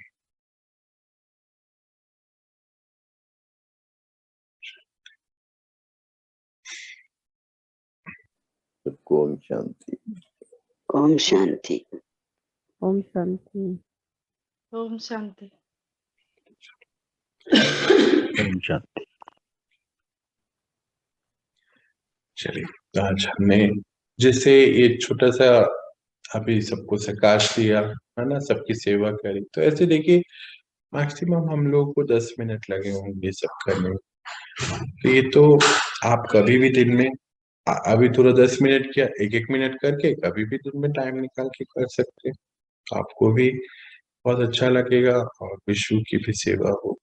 Speaker 2: ओम शांति।
Speaker 6: ओम शांति।
Speaker 3: ओम शांति।
Speaker 4: ओम शांति।
Speaker 2: ओम शांति।
Speaker 1: चलिए आज हमने जैसे ये छोटा सा अभी सबको प्रकाश दिया है ना, सबकी सेवा करी, तो ऐसे देखिए मैक्सिमम हम लोगों को 10 मिनट लगे होंगे सब करने में। तो ये तो आप कभी भी दिन में अभी थोड़ा 10 मिनट किया, 1-1 मिनट करके कभी भी दिन में टाइम निकाल के कर सकते हैं, आपको भी बहुत अच्छा लगेगा और विश्व की भी सेवा हो।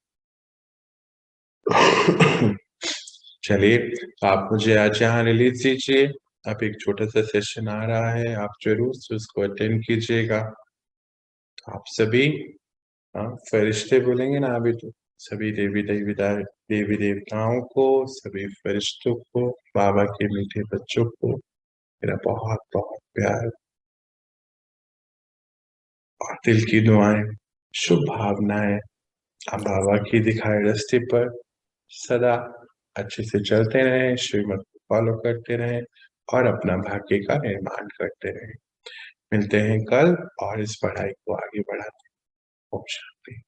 Speaker 1: चलिए, आप मुझे आज यहाँ रिलीज दीजिए। अब एक छोटा सा सेशन आ रहा है, आप जरूर से उसको अटेंड कीजिएगा। आप सभी, हाँ, फरिश्ते बोलेंगे ना अभी तो, सभी देवी देवताओं को, सभी फरिश्तों को, बाबा के मीठे बच्चों को मेरा बहुत बहुत प्यार और दिल की दुआएं, शुभ भावनाएं। आप बाबा की दिखाए रास्ते पर सदा अच्छे से चलते रहें, श्रीमत को फॉलो करते रहें और अपना भाग्य का निर्माण करते रहें। मिलते हैं कल और इस पढ़ाई को आगे बढ़ाते हैं। ओम शांति।